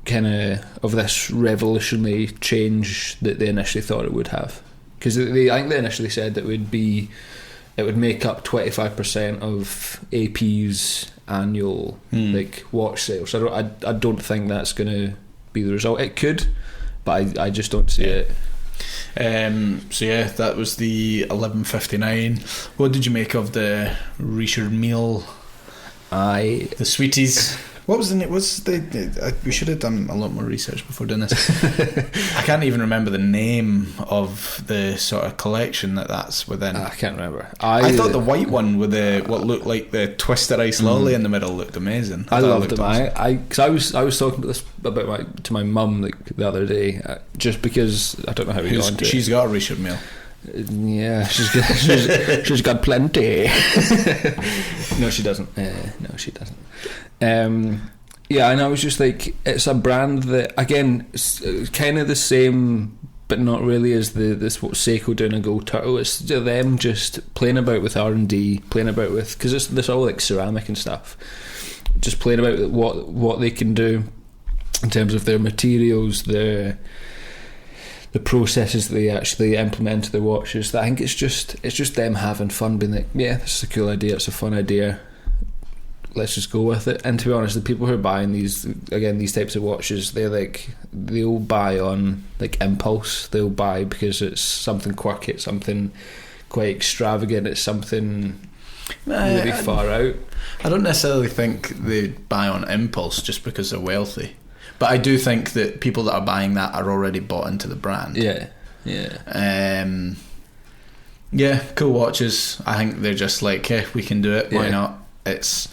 kind of this revolutionary change that they initially thought it would have, because I think they initially said that it would make up 25% of AP's annual like watch sales. So I don't think that's going to be the result. It could, but I just don't see it. So yeah, that was the 1159. What did you make of the Richard Mille? The sweeties. What was the name? We should have done a lot more research before doing this. I can't even remember the name of the sort of collection that's within. I can't remember. I thought the white one with what looked like the twisted ice lolly in the middle looked amazing. I loved them. Because I was talking about to my mum like the other day, just because I don't know how we got into it. She's got a Richard Mille. Yeah, she's got plenty. No, she doesn't. Yeah, and I was just like, it's a brand that, again, it's kind of the same, but not really, as this what Seiko doing a Gold Turtle. It's them just playing about with R&D, playing about with, because it's all like ceramic and stuff, just playing about with what they can do in terms of their materials, the processes that they actually implement to their watches. I think it's just them having fun, being like, yeah, this is a cool idea, it's a fun idea, let's just go with it. And to be honest, the people who are buying these types of watches, they'll buy on like impulse. They'll buy because it's something quirky, it's something quite extravagant, it's something really far out. I don't necessarily think they buy on impulse just because they're wealthy, but I do think that people that are buying that are already bought into the brand. Yeah, cool watches. I think they're just like, hey, we can do it. Why not? It's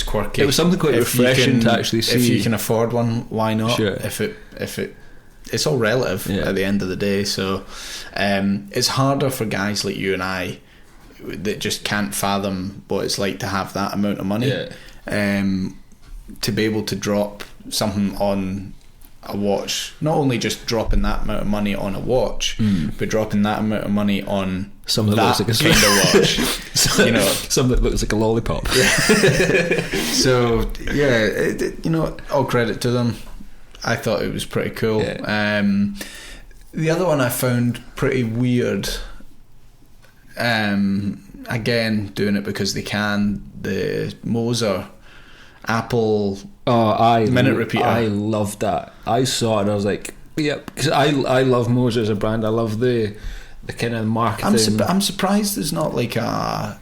quirky. It was something quite refreshing to actually see. If you can afford one, why not? Sure. It's all relative at the end of the day. So it's harder for guys like you and I that just can't fathom what it's like to have that amount of money. To be able to drop something on a watch, not only just dropping that amount of money on a watch, but dropping that amount of money on something that looks like kind of watch. You know, something that looks like a lollipop. So all credit to them. I thought it was pretty cool. The other one I found pretty weird, again doing it because they can, the Moser Apple minute repeater. I loved that. I saw it and I was like, yep, because I love Moser as a brand. I love the kind of marketing. I'm surprised there's not like what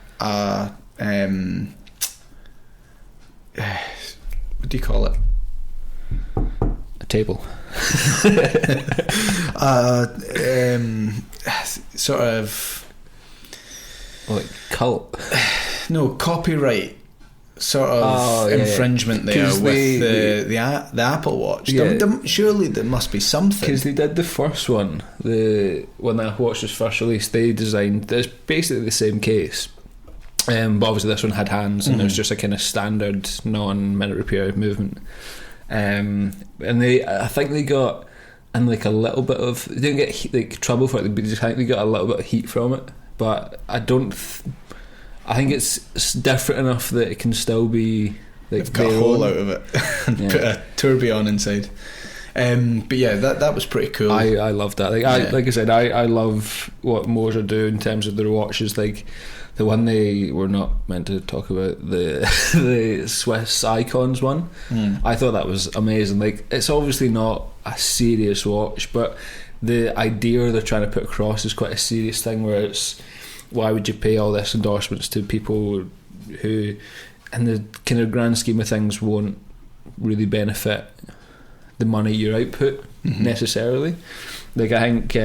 do you call it? A table. Sort of like cult. No, copyright sort of infringement there with the Apple Watch. Surely there must be something, because they did the first one. When that watch was first released, they designed, it's basically the same case, but obviously this one had hands, and there's just a kind of standard non-minute repair movement. And I think they got in like a little bit of, they didn't get trouble for it, but I think they got a little bit of heat from it. But I think it's different enough that it can still be like, they've cut a hole out of it and put a tourbillon inside. But yeah, that was pretty cool. I loved that. Like I said, I love what Moser do in terms of their watches. Like the one they were not meant to talk about, the Swiss Icons one. I thought that was amazing. Like, it's obviously not a serious watch, but the idea they're trying to put across is quite a serious thing, where it's, why would you pay all this endorsements to people who, in the kind of grand scheme of things, won't really benefit the money your output necessarily. Like, I think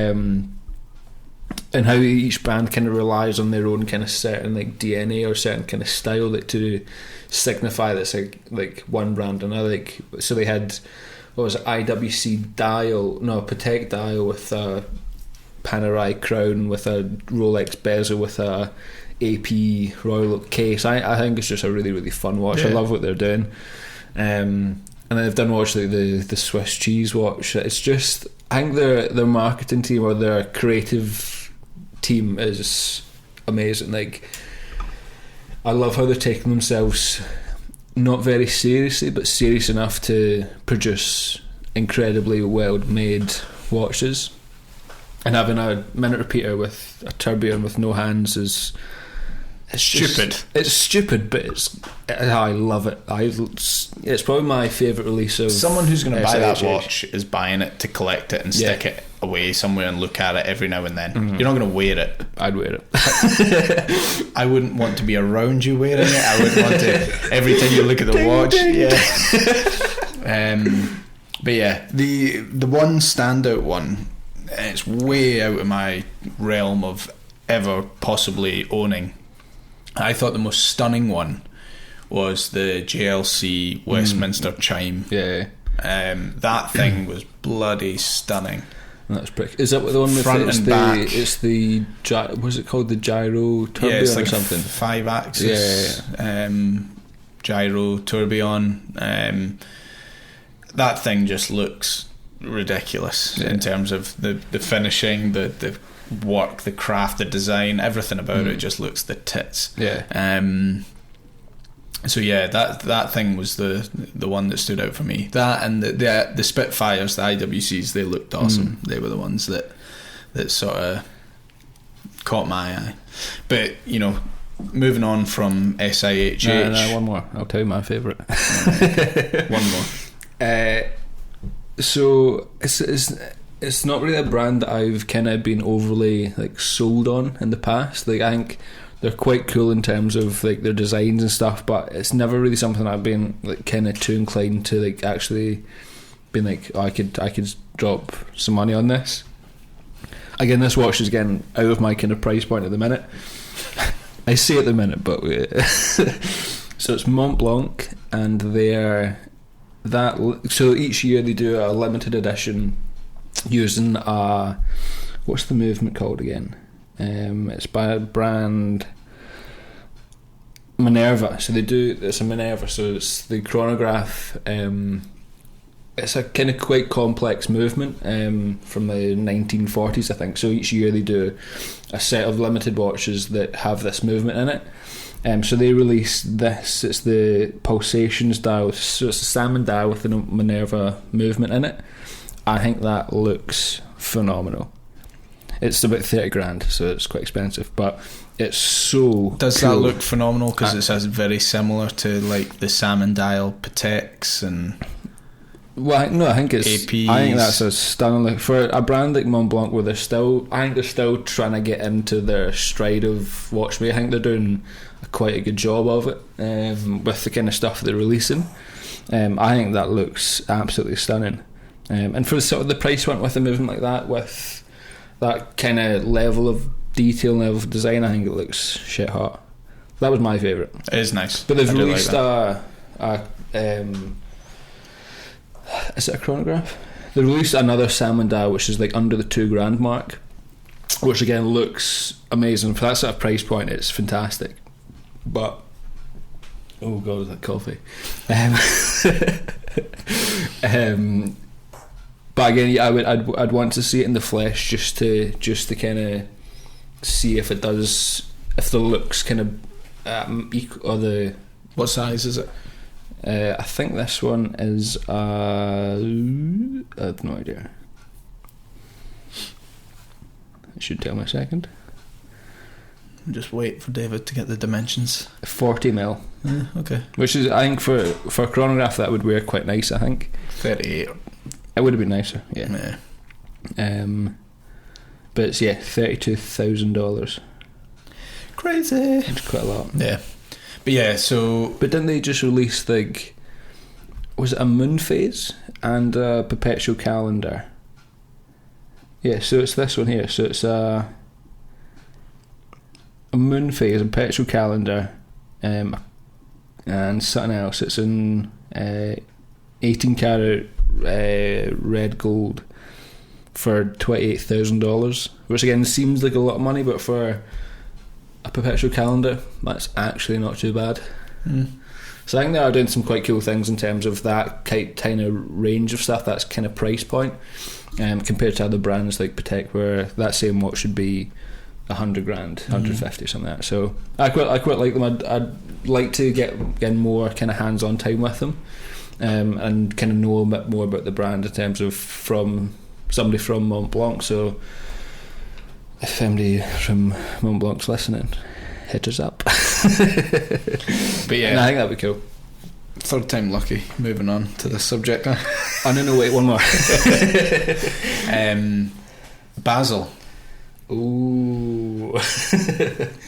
and how each brand kind of relies on their own kind of certain like DNA or certain kind of style, like to signify that's like one brand or another. Like, so they had, what was it, IWC dial, no, Patek dial with a Panerai crown, with a Rolex bezel, with a AP Royal Oak case. I think it's just a really, really fun watch. I love what they're doing. And then they've done watch like the Swiss cheese watch. It's just, I think their marketing team or their creative team is amazing. Like, I love how they're taking themselves not very seriously, but serious enough to produce incredibly well made watches. And having a minute repeater with a tourbillon with no hands is, it's stupid. It's stupid, but I love it. It's probably my favourite release of. Someone who's going to buy that watch is buying it to collect it and stick it away somewhere and look at it every now and then. You're not going to wear it. I'd wear it. I wouldn't want to be around you wearing it. I wouldn't want to every time you look at the watch. But yeah, the one standout one, it's way out of my realm of ever possibly owning. I thought the most stunning one was the JLC Westminster chime. That thing was bloody stunning. That's pretty. Is that the one with front and back? It's the what's it called? The gyro tourbillon, it's like or something. 5-axis gyro tourbillon. That thing just looks ridiculous in terms of the finishing, the work, the craft, the design, everything about it just looks the tits. So yeah, that thing was the one that stood out for me. That and the Spitfires, the IWCs, they looked awesome. They were the ones that sort of caught my eye. But you know, moving on from SIHH. No, one more. I'll tell you my favourite. One more. So it's not really a brand that I've kind of been overly like sold on in the past. Like I think they're quite cool in terms of like their designs and stuff, but it's never really something I've been like kind of too inclined to like actually being like, oh, I could drop some money on this. Again, this watch is getting out of my kind of price point at the minute. I say at the minute, but so it's Mont Blanc, and so each year they do a limited edition using what's the movement called again? It's by a brand Minerva. So it's a Minerva, so it's the chronograph. It's a kind of quite complex movement from the 1940s, I think. So each year they do a set of limited watches that have this movement in it. So they release this. It's the Pulsations dial. So it's a salmon dial with the Minerva movement in it. I think that looks phenomenal. It's about 30 grand, so it's quite expensive, but it's so Does cool. that look phenomenal? Because it's very similar to like the salmon dial Pateks and... Well, I think it's APs. I think that's a stunning look for a brand like Mont Blanc, where they're still still trying to get into their stride of watchmaking. I think they're doing quite a good job of it with the kind of stuff they're releasing. I think that looks absolutely stunning, and for the sort of the price went with a movement like that, with that kind of level of detail, level of design, I think it looks shit hot. That was my favourite. It is nice. But they've I do released like is it a chronograph? They released another salmon dial which is like under the $2,000 mark, which again looks amazing. For that sort of price point, it's fantastic. But oh god, is that coffee? But again, yeah, I'd want to see it in the flesh just to kind of see if it does, if the looks kind of equal, or the... What size is it? I think this one is I have no idea. It should tell me a second. Just wait for David to get the dimensions. 40 mil. Okay. Which is, I think, for a chronograph that would wear quite nice, I think. 38. It would have been nicer, yeah. But it's, yeah, $32,000. Crazy. It's quite a lot. Yeah. But yeah, so... But didn't they just release, like... Was it a moon phase and a perpetual calendar? Yeah, so it's this one here. So it's a moon phase, a perpetual calendar, and something else. It's in 18 karat red gold for $28,000, which again seems like a lot of money, but for a perpetual calendar, that's actually not too bad. So I think they are doing some quite cool things in terms of that kind of range of stuff, that's kind of price point, compared to other brands like Patek, where that same watch should be 100 grand, 150, something like that. So I quite like them. I'd like to get more kind of hands-on time with them, and kind of know a bit more about the brand in terms of from somebody from Mont Blanc. So if anybody from Mont Blanc's listening, hit us up. But yeah, and I think that'd be cool. Third time lucky. Moving on to the subject now. Oh no, wait, one more. Basil. Ooh.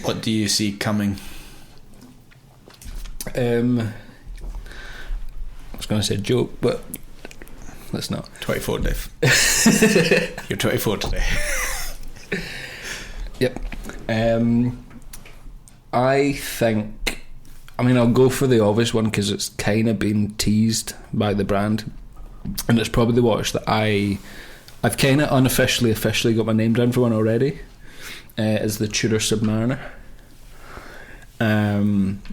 What do you see coming? I was going to say joke, but let's not. 24, Dave. You're 24 today. Yep. I think, I mean, I'll go for the obvious one because it's kind of been teased by the brand, and it's probably the watch that I've kind of officially got my name down for one already. Is the Tudor Submariner,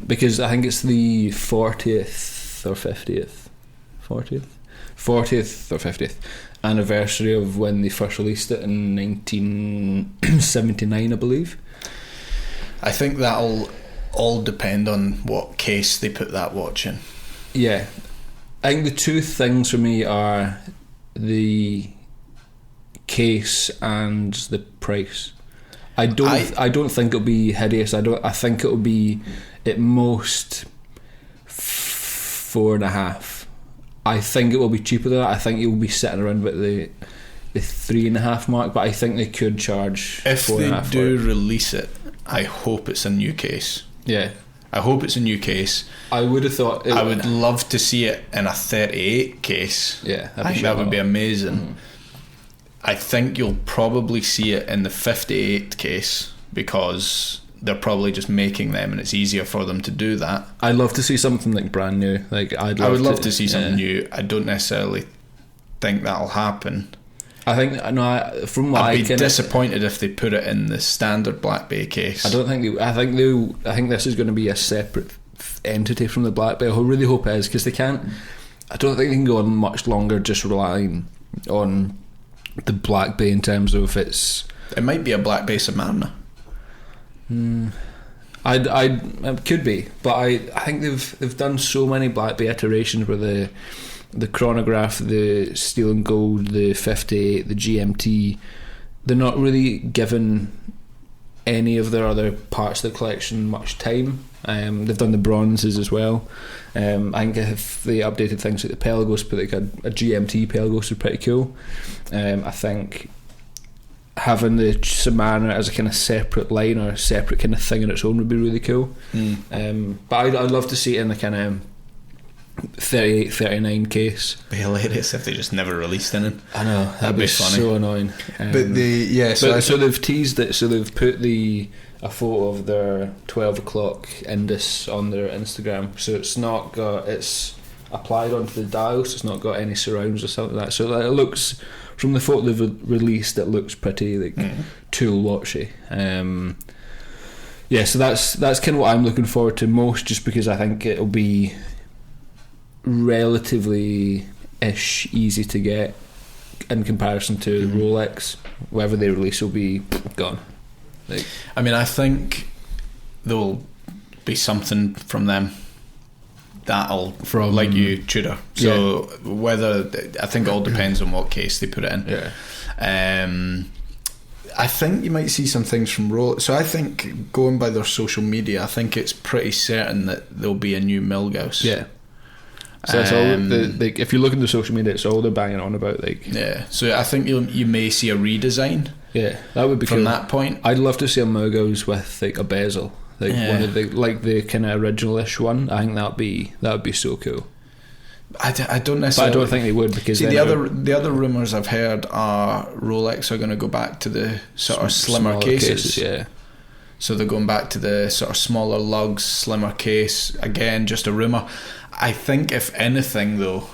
because I think it's the 40th or 50th, 40th or 50th anniversary of when they first released it in 1979, I believe. I think that'll all depend on what case they put that watch in. Yeah, I think the two things for me are the case and the price. I don't think it'll be hideous. I think it'll be at most 4.5. I think it will be cheaper than that. I think it will be sitting around about the 3.5 mark, but I think they could charge if 4.5 they do release it. I hope it's a new case. Yeah, I hope it's a new case. I would have thought I would love to see it in a 38 case. Yeah, I think that would be amazing. Mm-hmm. I think you'll probably see it in the 58 case because they're probably just making them and it's easier for them to do that. I'd love to see something like brand new. Like I would love to see something new. I don't necessarily think that'll happen. I think from what I'd be disappointed if they put it in the standard Black Bay case. I don't think I think this is going to be a separate entity from the Black Bay. I really hope it is, because they can't. I don't think they can go on much longer just relying on the Black Bay in terms of its. It might be a Black Bay Submariner. It could be, but I think they've done so many Black Bay iterations where the chronograph, the steel and gold, the 58, the GMT, they're not really given any of their other parts of the collection much time. They've done the bronzes as well. I think if they updated things like the Pelagos, but like a GMT Pelagos is pretty cool. I think having the Submariner as a kind of separate line or a separate kind of thing in its own would be really cool. But I'd love to see it in the kind of 38, 39 case. It'd be hilarious if they just never released anything. I know, that'd be funny. So annoying. So they've teased it. So they've put a photo of their 12 o'clock Indus on their Instagram. So it's applied onto the dial. So it's not got any surrounds or something like that. So it looks, from the photo they've released, it looks pretty tool watchy. So that's kind of what I'm looking forward to most, just because I think it'll be relatively easy to get in comparison to the Rolex. Whatever they release will be gone. I think there'll be something from them that'll like you Tudor. So whether, I think it all depends on what case they put it in. I think you might see some things from Rolex. So I think, going by their social media, I think it's pretty certain that there'll be a new Milgauss. So that's all. If you look into social media, it's all they're banging on about. So I think you may see a redesign. Yeah, that would be from cool. that point. I'd love to see a Milgauss with a bezel, one of the kind of original-ish one. I think that would be so cool. I don't necessarily. But I don't think they would, because the other rumours I've heard are Rolex are going to go back to the sort of slimmer cases. So they're going back to the sort of smaller lugs, slimmer case. Again, just a rumour. I think, if anything, though,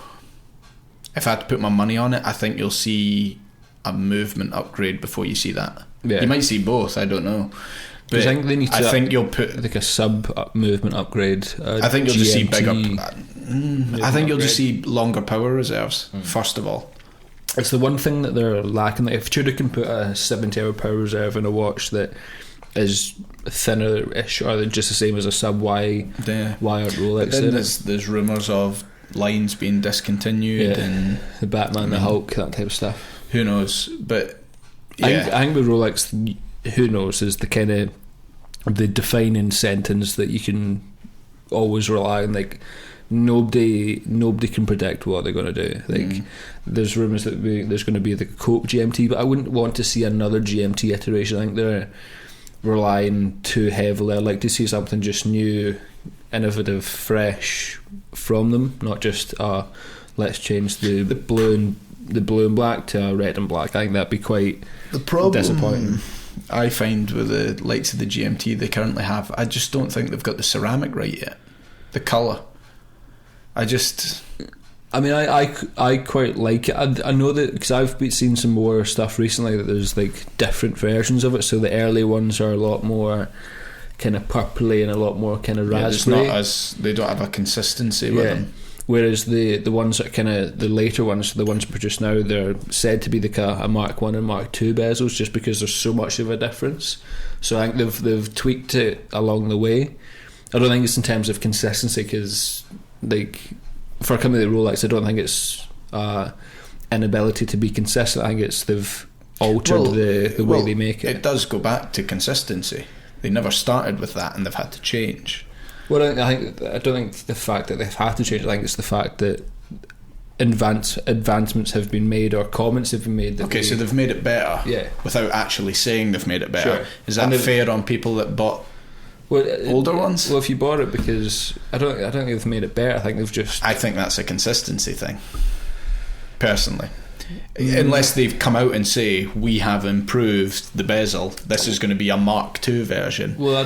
if I had to put my money on it, I think you'll see a movement upgrade before you see that. You might see both, I don't know. But I think they need to. I think you'll put like a sub movement upgrade. I think you'll just see bigger. I think you'll just upgrade. see longer power reserves. First of all, it's the one thing that they're lacking. If Tudor can put a 70-hour power reserve in a watch that is thinner-ish, or just the same as a sub, why aren't Rolex? Then there's rumours of lines being discontinued and the Batman, the Hulk, that type of stuff. Who knows? But I think with Rolex, who knows is the kind of the defining sentence that you can always rely on. Nobody can predict what they're going to do. There's rumours that there's going to be the Coke GMT, but I wouldn't want to see another GMT iteration. I think they're relying too heavily. I'd like to see something just new, innovative, fresh from them, not just let's change the blue and black to a red and black. I think that'd be quite disappointing. I find with the likes of the GMT they currently have, I just don't think they've got the ceramic right yet. The colour, I quite like it. I know that because I've seen some more stuff recently that there's different versions of it. So the early ones are a lot more kind of purpley and a lot more kind of raspberry. They don't have a consistency with them. Whereas the ones that kind of the later ones, the ones produced now, they're said to be a Mark 1 and Mark 2 bezels, just because there's so much of a difference. So I think they've tweaked it along the way. I don't think it's in terms of consistency, because for a company like Rolex, I don't think it's inability to be consistent. I think it's they've altered the way they make it. It does go back to consistency. They never started with that, and they've had to change. Well, I don't think the fact that they've had to change. I think it's the fact that advancements have been made, or comments have been made. Okay, so they've made it better, without actually saying they've made it better. Sure. Is that fair on people that bought older ones? Well, if you bought it, because I don't think they've made it better. I think they've just. I think that's a consistency thing, personally. Unless they've come out and say, we have improved the bezel, this is going to be a Mark II version. Well,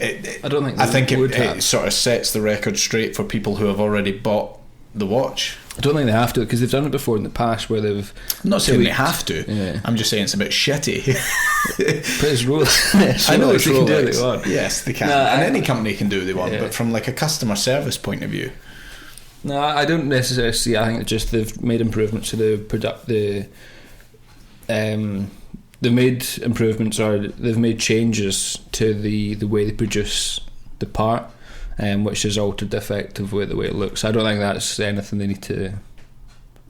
I think it sort of sets the record straight for people who have already bought the watch. I don't think they have to, because they've done it before in the past where they've. I'm not saying they have to. Yeah. I'm just saying it's a bit shitty. But it's Rolex. I know it's Rolex. Can do what they want. Yes, they can, and any company can do what they want. Yeah. But from like a customer service point of view. No, I don't necessarily see. I think it's just they've made improvements to the product. They've made improvements, or they've made changes to the way they produce the part, which has altered the effect of the way it looks. I don't think that's anything they need to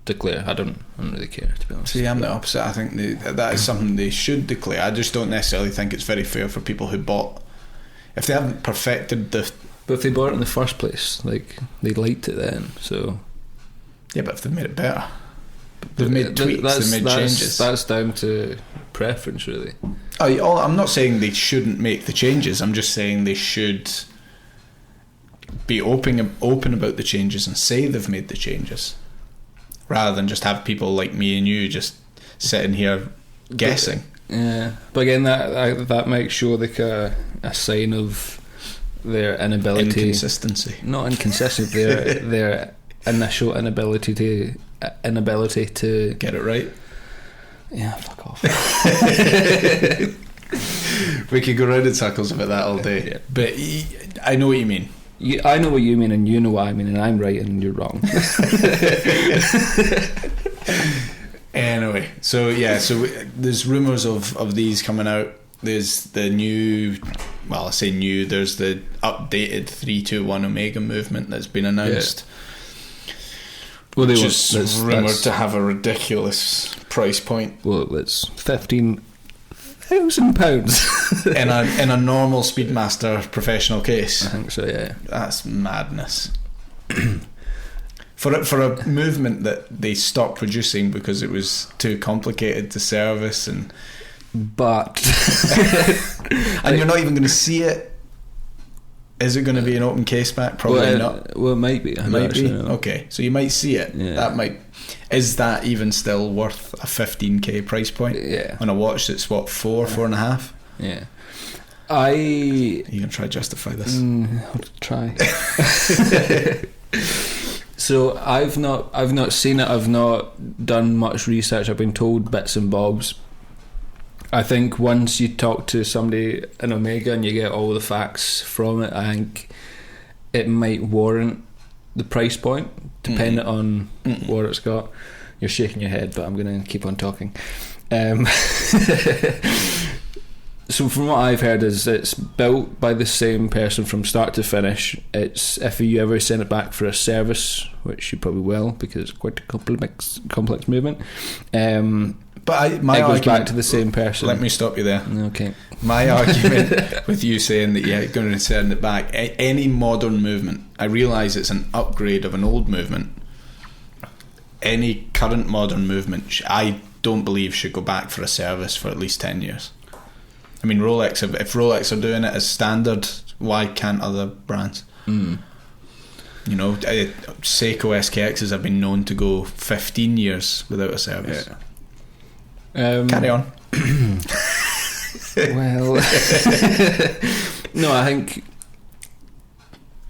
declare. I don't really care, to be honest. See, I'm the opposite. I think that is something they should declare. I just don't necessarily think it's very fair for people who bought, if they haven't perfected the. But if they bought it in the first place, like, they liked it then, so. Yeah, but if they've made it better, they've made tweaks, they've made changes. That's down to preference, really. I'm not saying they shouldn't make the changes. I'm just saying they should be open about the changes and say they've made the changes, rather than just have people like me and you just sitting here guessing. But again, that might show like a sign of their inability, inconsistency. Not inconsistency. their initial inability to get it right. Yeah, fuck off. We could go round in circles about that all day. Yeah. But I know what you mean. I know what you mean, and you know what I mean, and I'm right and you're wrong. Anyway, so there's rumours of these coming out. There's the new, well, I say new, there's the updated 321 Omega movement that's been announced. Yeah. Well, which is rumoured to have a ridiculous price point. Well, it's £15,000 in a normal Speedmaster professional case. I think so, yeah. That's madness. For a movement that they stopped producing because it was too complicated to service, and you're not even going to see it. Is it going to be an open case back? Probably not. Well, it might be. Okay, so you might see it. Yeah. That might. Is that even still worth a 15k price point? Yeah. On a watch that's what, 4.5? Yeah. You gonna try to justify this? I'll try. So I've not seen it. I've not done much research. I've been told bits and bobs. I think once you talk to somebody in Omega and you get all the facts from it, I think it might warrant the price point, depending on what it's got. You're shaking your head, but I'm going to keep on talking. So from what I've heard is it's built by the same person from start to finish. It's, if you ever send it back for a service, which you probably will because it's quite a complex movement, but it goes back to the same person. Let me stop you there. Okay. My argument with you saying that you're going to send it back, any modern movement, I realise it's an upgrade of an old movement. Any current modern movement, I don't believe should go back for a service for at least 10 years. I mean, Rolex, if Rolex are doing it as standard, why can't other brands? You know, Seiko SKXs have been known to go 15 years without a service. Yeah. Carry on. Well, no, I think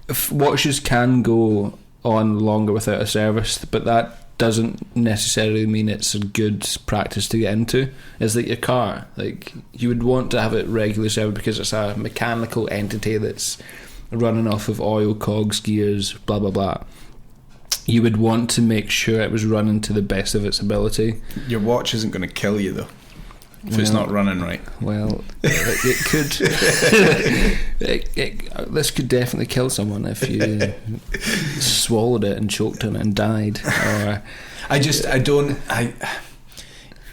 if watches can go on longer without a service, but that doesn't necessarily mean it's a good practice to get into. It's like your car. Like, you would want to have it regularly serviced because it's a mechanical entity that's running off of oil, cogs, gears, blah blah blah. You would want to make sure it was running to the best of its ability. Your watch isn't going to kill you though if it's not running right. Well, it could. This could definitely kill someone if you swallowed it and choked on it and died. Or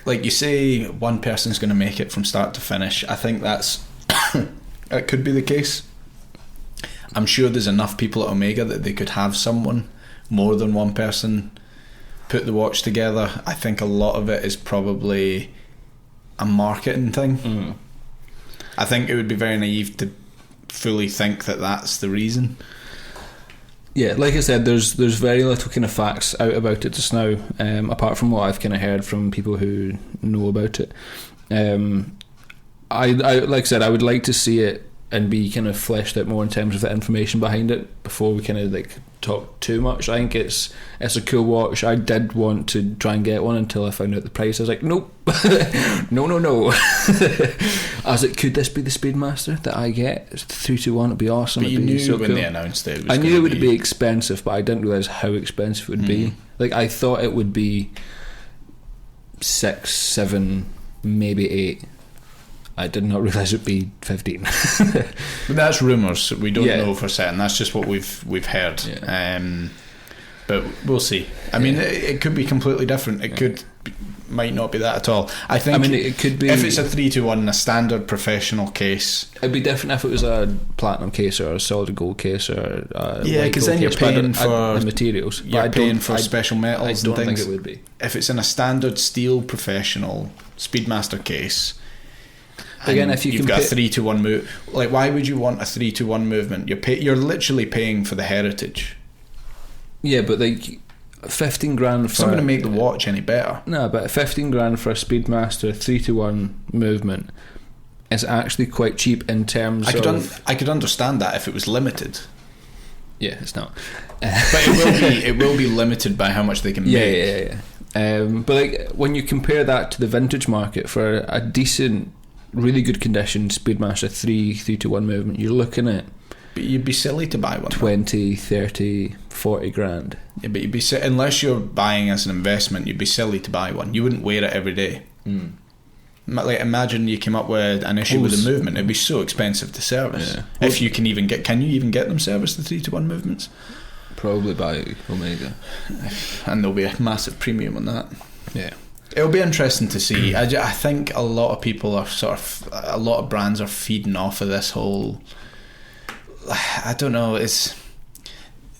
like you say, one person's going to make it from start to finish. I think that's it could be the case. I'm sure there's enough people at Omega that they could have someone, more than one person, put the watch together. I think a lot of it is probably a marketing thing. I think it would be very naive to fully think that that's the reason. Yeah, like I said, there's very little kind of facts out about it just now, apart from what I've kind of heard from people who know about it. I like I said, I would like to see it and be kind of fleshed out more in terms of the information behind it before we kind of like talk too much. I think it's a cool watch. I did want to try and get one until I found out the price. I was like, nope, no. I was like, could this be the Speedmaster that I get? It's 321. It'd be awesome. But you it'd be knew so when cool. they announced it. I knew it would be expensive, but I didn't realise how expensive it would be. Like I thought it would be 6, 7, maybe 8. I did not realise it would be 15. But that's rumours. We don't know for certain. That's just what we've heard. Yeah. But we'll see. I mean, it could be completely different. It might not be that at all. I think. I mean, it could be if it's a 321, a standard professional case. It'd be different if it was a platinum case or a solid gold case or because then you're paying for the materials. You're paying for special metals. I don't and things. think it would be. If it's in a standard steel professional Speedmaster case. Again, if you've got a 3-to-1 move, like why would you want a 3-to-1 movement? You're literally paying for the heritage. Yeah, but like 15 grand for. It's not going to make the watch any better. No, but 15 grand for a Speedmaster 3-to-1 movement is actually quite cheap in terms of. I could understand that if it was limited. Yeah, it's not. But it will be limited by how much they can make. Yeah. But like when you compare that to the vintage market for a decent, really good condition Speedmaster 3-to-1 movement, you're looking at. But you'd be silly to buy one. 20, 30, 40 grand. Yeah, but you'd be unless you're buying as an investment, you'd be silly to buy one. You wouldn't wear it every day. Like imagine you came up with an issue with the movement. It'd be so expensive to service. Yeah. If you can you even get them serviced, the 3-to-1 movements? Probably by Omega, and there'll be a massive premium on that. Yeah. It'll be interesting to see. I think a lot of people are a lot of brands are feeding off of this whole. I don't know. It's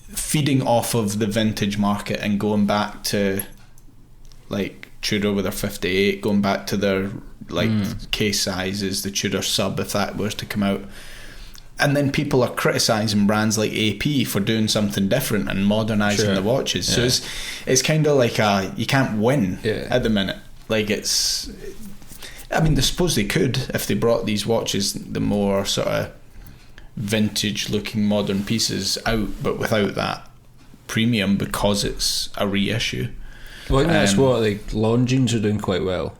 feeding off of the vintage market and going back to like Tudor with their 58, going back to their case sizes, the Tudor sub if that was to come out. And then people are criticising brands like AP for doing something different and modernising the watches. So it's kind of like you can't win at the minute. Like it's, I mean, I suppose they could if they brought these watches, the more sort of vintage looking modern pieces out, but without that premium because it's a reissue. Well, I think that's what like Longines are doing quite well.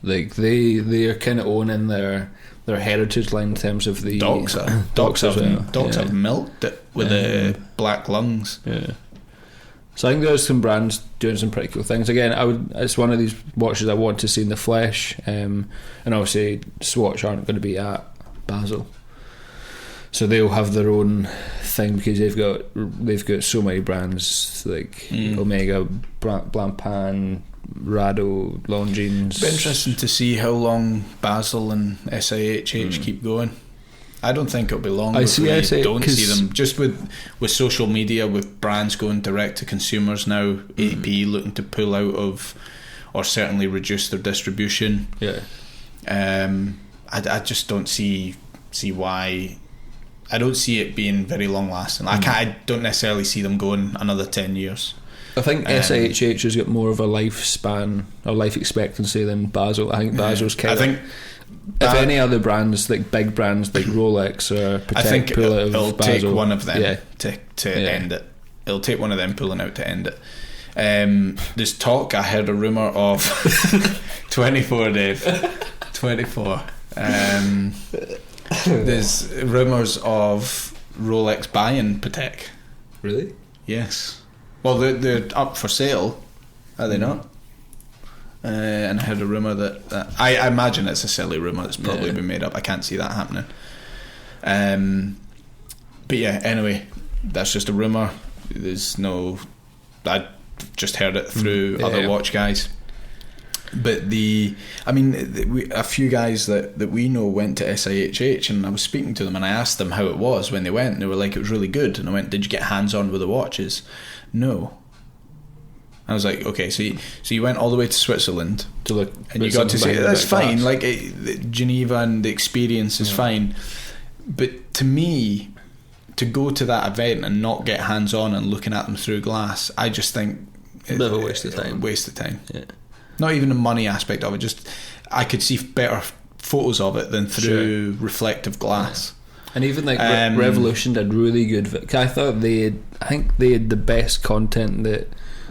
Like they are kind of owning their heritage line in terms of the dogs have milked it with the black lungs. Yeah. So I think there's some brands doing some pretty cool things. Again, it's one of these watches I want to see in the flesh, and obviously Swatch aren't going to be at Basel, so they'll have their own thing because they've got so many brands like Omega, Blancpain, Rado, Longines. It'll be interesting to see how long Basel and SIHH keep going. I don't think it'll be long before you don't see them. Just with social media, with brands going direct to consumers now, AP looking to pull out of or certainly reduce their distribution. Yeah. I just don't see why. I don't see it being very long lasting. I don't necessarily see them going another 10 years. I think SIHH has got more of a lifespan or life expectancy than Basel. I think Basel's kind of. If any other brands, like big brands like Rolex or Patek, I think pull out of it'll Basel, take one of them to end it. It'll take one of them pulling out to end it. There's talk. I heard a rumour of 24, Dave. 24. There's rumours of Rolex buying Patek. Really? Yes. Well, they're up for sale, are they not? And I heard a rumour that I imagine it's a silly rumour that's probably been made up. I can't see that happening. But yeah, anyway, that's just a rumour. There's no. I just heard it through other watch guys. But a few guys that we know went to SIHH, and I was speaking to them, and I asked them how it was when they went, and they were like, it was really good. And I went, did you get hands-on with the watches? No. I was like, okay, so you went all the way to Switzerland to look, and you got to see it. That's fine. Like Geneva and the experience is fine. But to me, to go to that event and not get hands-on and looking at them through glass, I just think a bit of a waste of time. Waste of time. Yeah. Not even the money aspect of it. Just I could see better photos of it than through reflective glass. And even like Revolution did really good. I think they had the best content that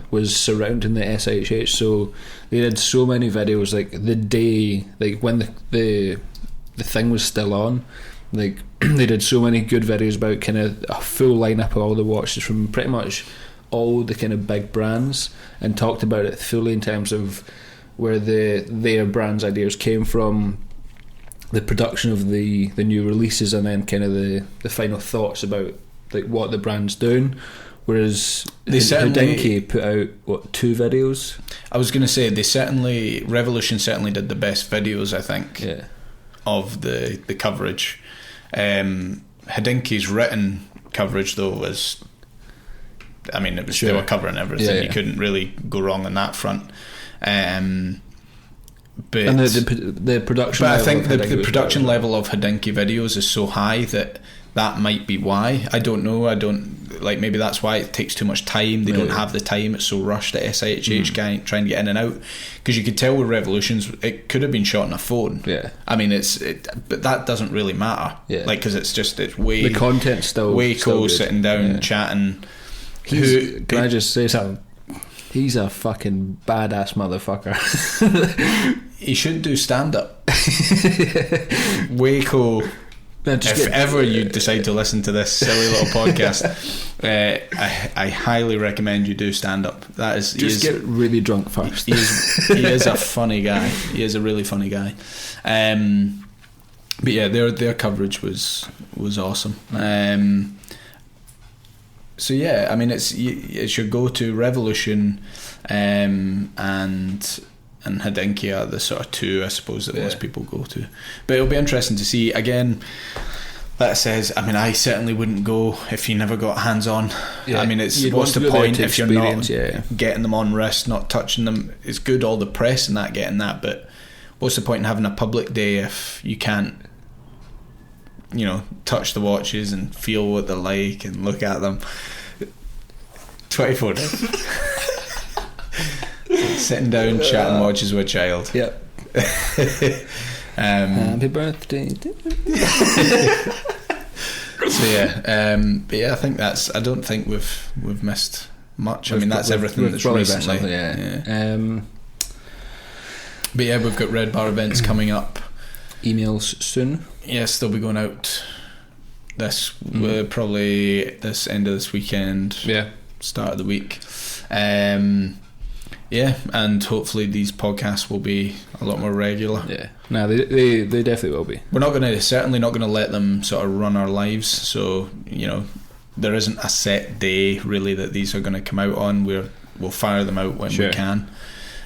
was surrounding the SIHH. So they did so many videos, like the day, like when the thing was still on. Like they did so many good videos about kind of a full lineup of all the watches from pretty much all the kind of big brands, and talked about it fully in terms of where their brands' ideas came from, the production of the new releases, and then kind of the final thoughts about like what the brand's doing. Whereas Hodinkee put out 2 videos. I was going to say Revolution certainly did the best videos, I think, of the coverage. Hodinkee's written coverage though was, I mean, they were covering everything. You couldn't really go wrong on that front. But and the production. But I think the production level of Hodinkee videos is so high that might be why. I don't know. Maybe that's why it takes too much time. They don't have the time. It's so rushed at SIHH trying to get in and out. Because you could tell with Revolutions, it could have been shot on a phone. Yeah. I mean, but that doesn't really matter. Yeah. Like, because it's way the content's still way still cool good. Sitting down chatting. Can I just say something? He's a fucking badass motherfucker. He should do stand up. Way cool. If ever you decide to listen to this silly little podcast, I highly recommend you do stand up. That is, get really drunk first. He is a funny guy. He is a really funny guy. But yeah, their coverage was awesome. So yeah, I mean, it's your go-to. Revolution and Hodinkee are the sort of 2, I suppose, that most people go to. But it'll be interesting to see. Again, that says, I mean, I certainly wouldn't go if you never got hands-on. I mean, what's the point if you're not getting them on wrist, not touching them? It's good, all the press and that, getting that, but what's the point in having a public day if you can't, touch the watches and feel what they're like and look at them 24 days. Sitting down, chatting watches with a child. Yep. Happy birthday. So yeah, but yeah, I think I don't think we've missed much. I mean, that's everything that's recently. But yeah, we've got Red Bar events coming up. Emails soon. Yes, they'll be going out probably this end of this weekend. Yeah, start of the week. Yeah, and hopefully these podcasts will be a lot more regular. Yeah, no, they definitely will be. We're certainly not going to let them sort of run our lives. So there isn't a set day really that these are going to come out on. We'll fire them out when we can.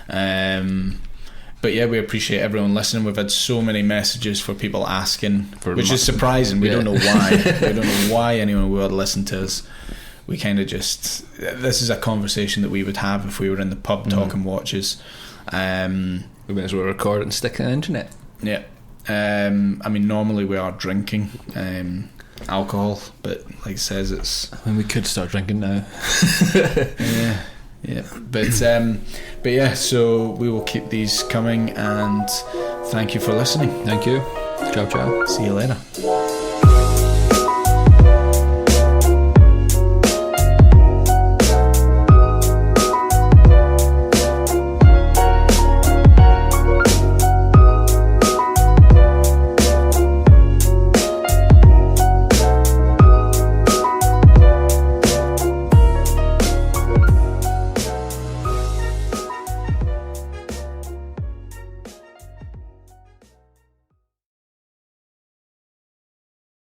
But yeah, we appreciate everyone listening. We've had so many messages for people asking, which is surprising. We don't know why. We don't know why anyone would listen to us. We kind of this is a conversation that we would have if we were in the pub talking watches. We may as well record it and stick it on the internet. Yeah. I mean, normally we are drinking alcohol, but like it says, we could start drinking now. Yeah. But yeah, so we will keep these coming, and thank you for listening. Thank you. Ciao, ciao. See you later.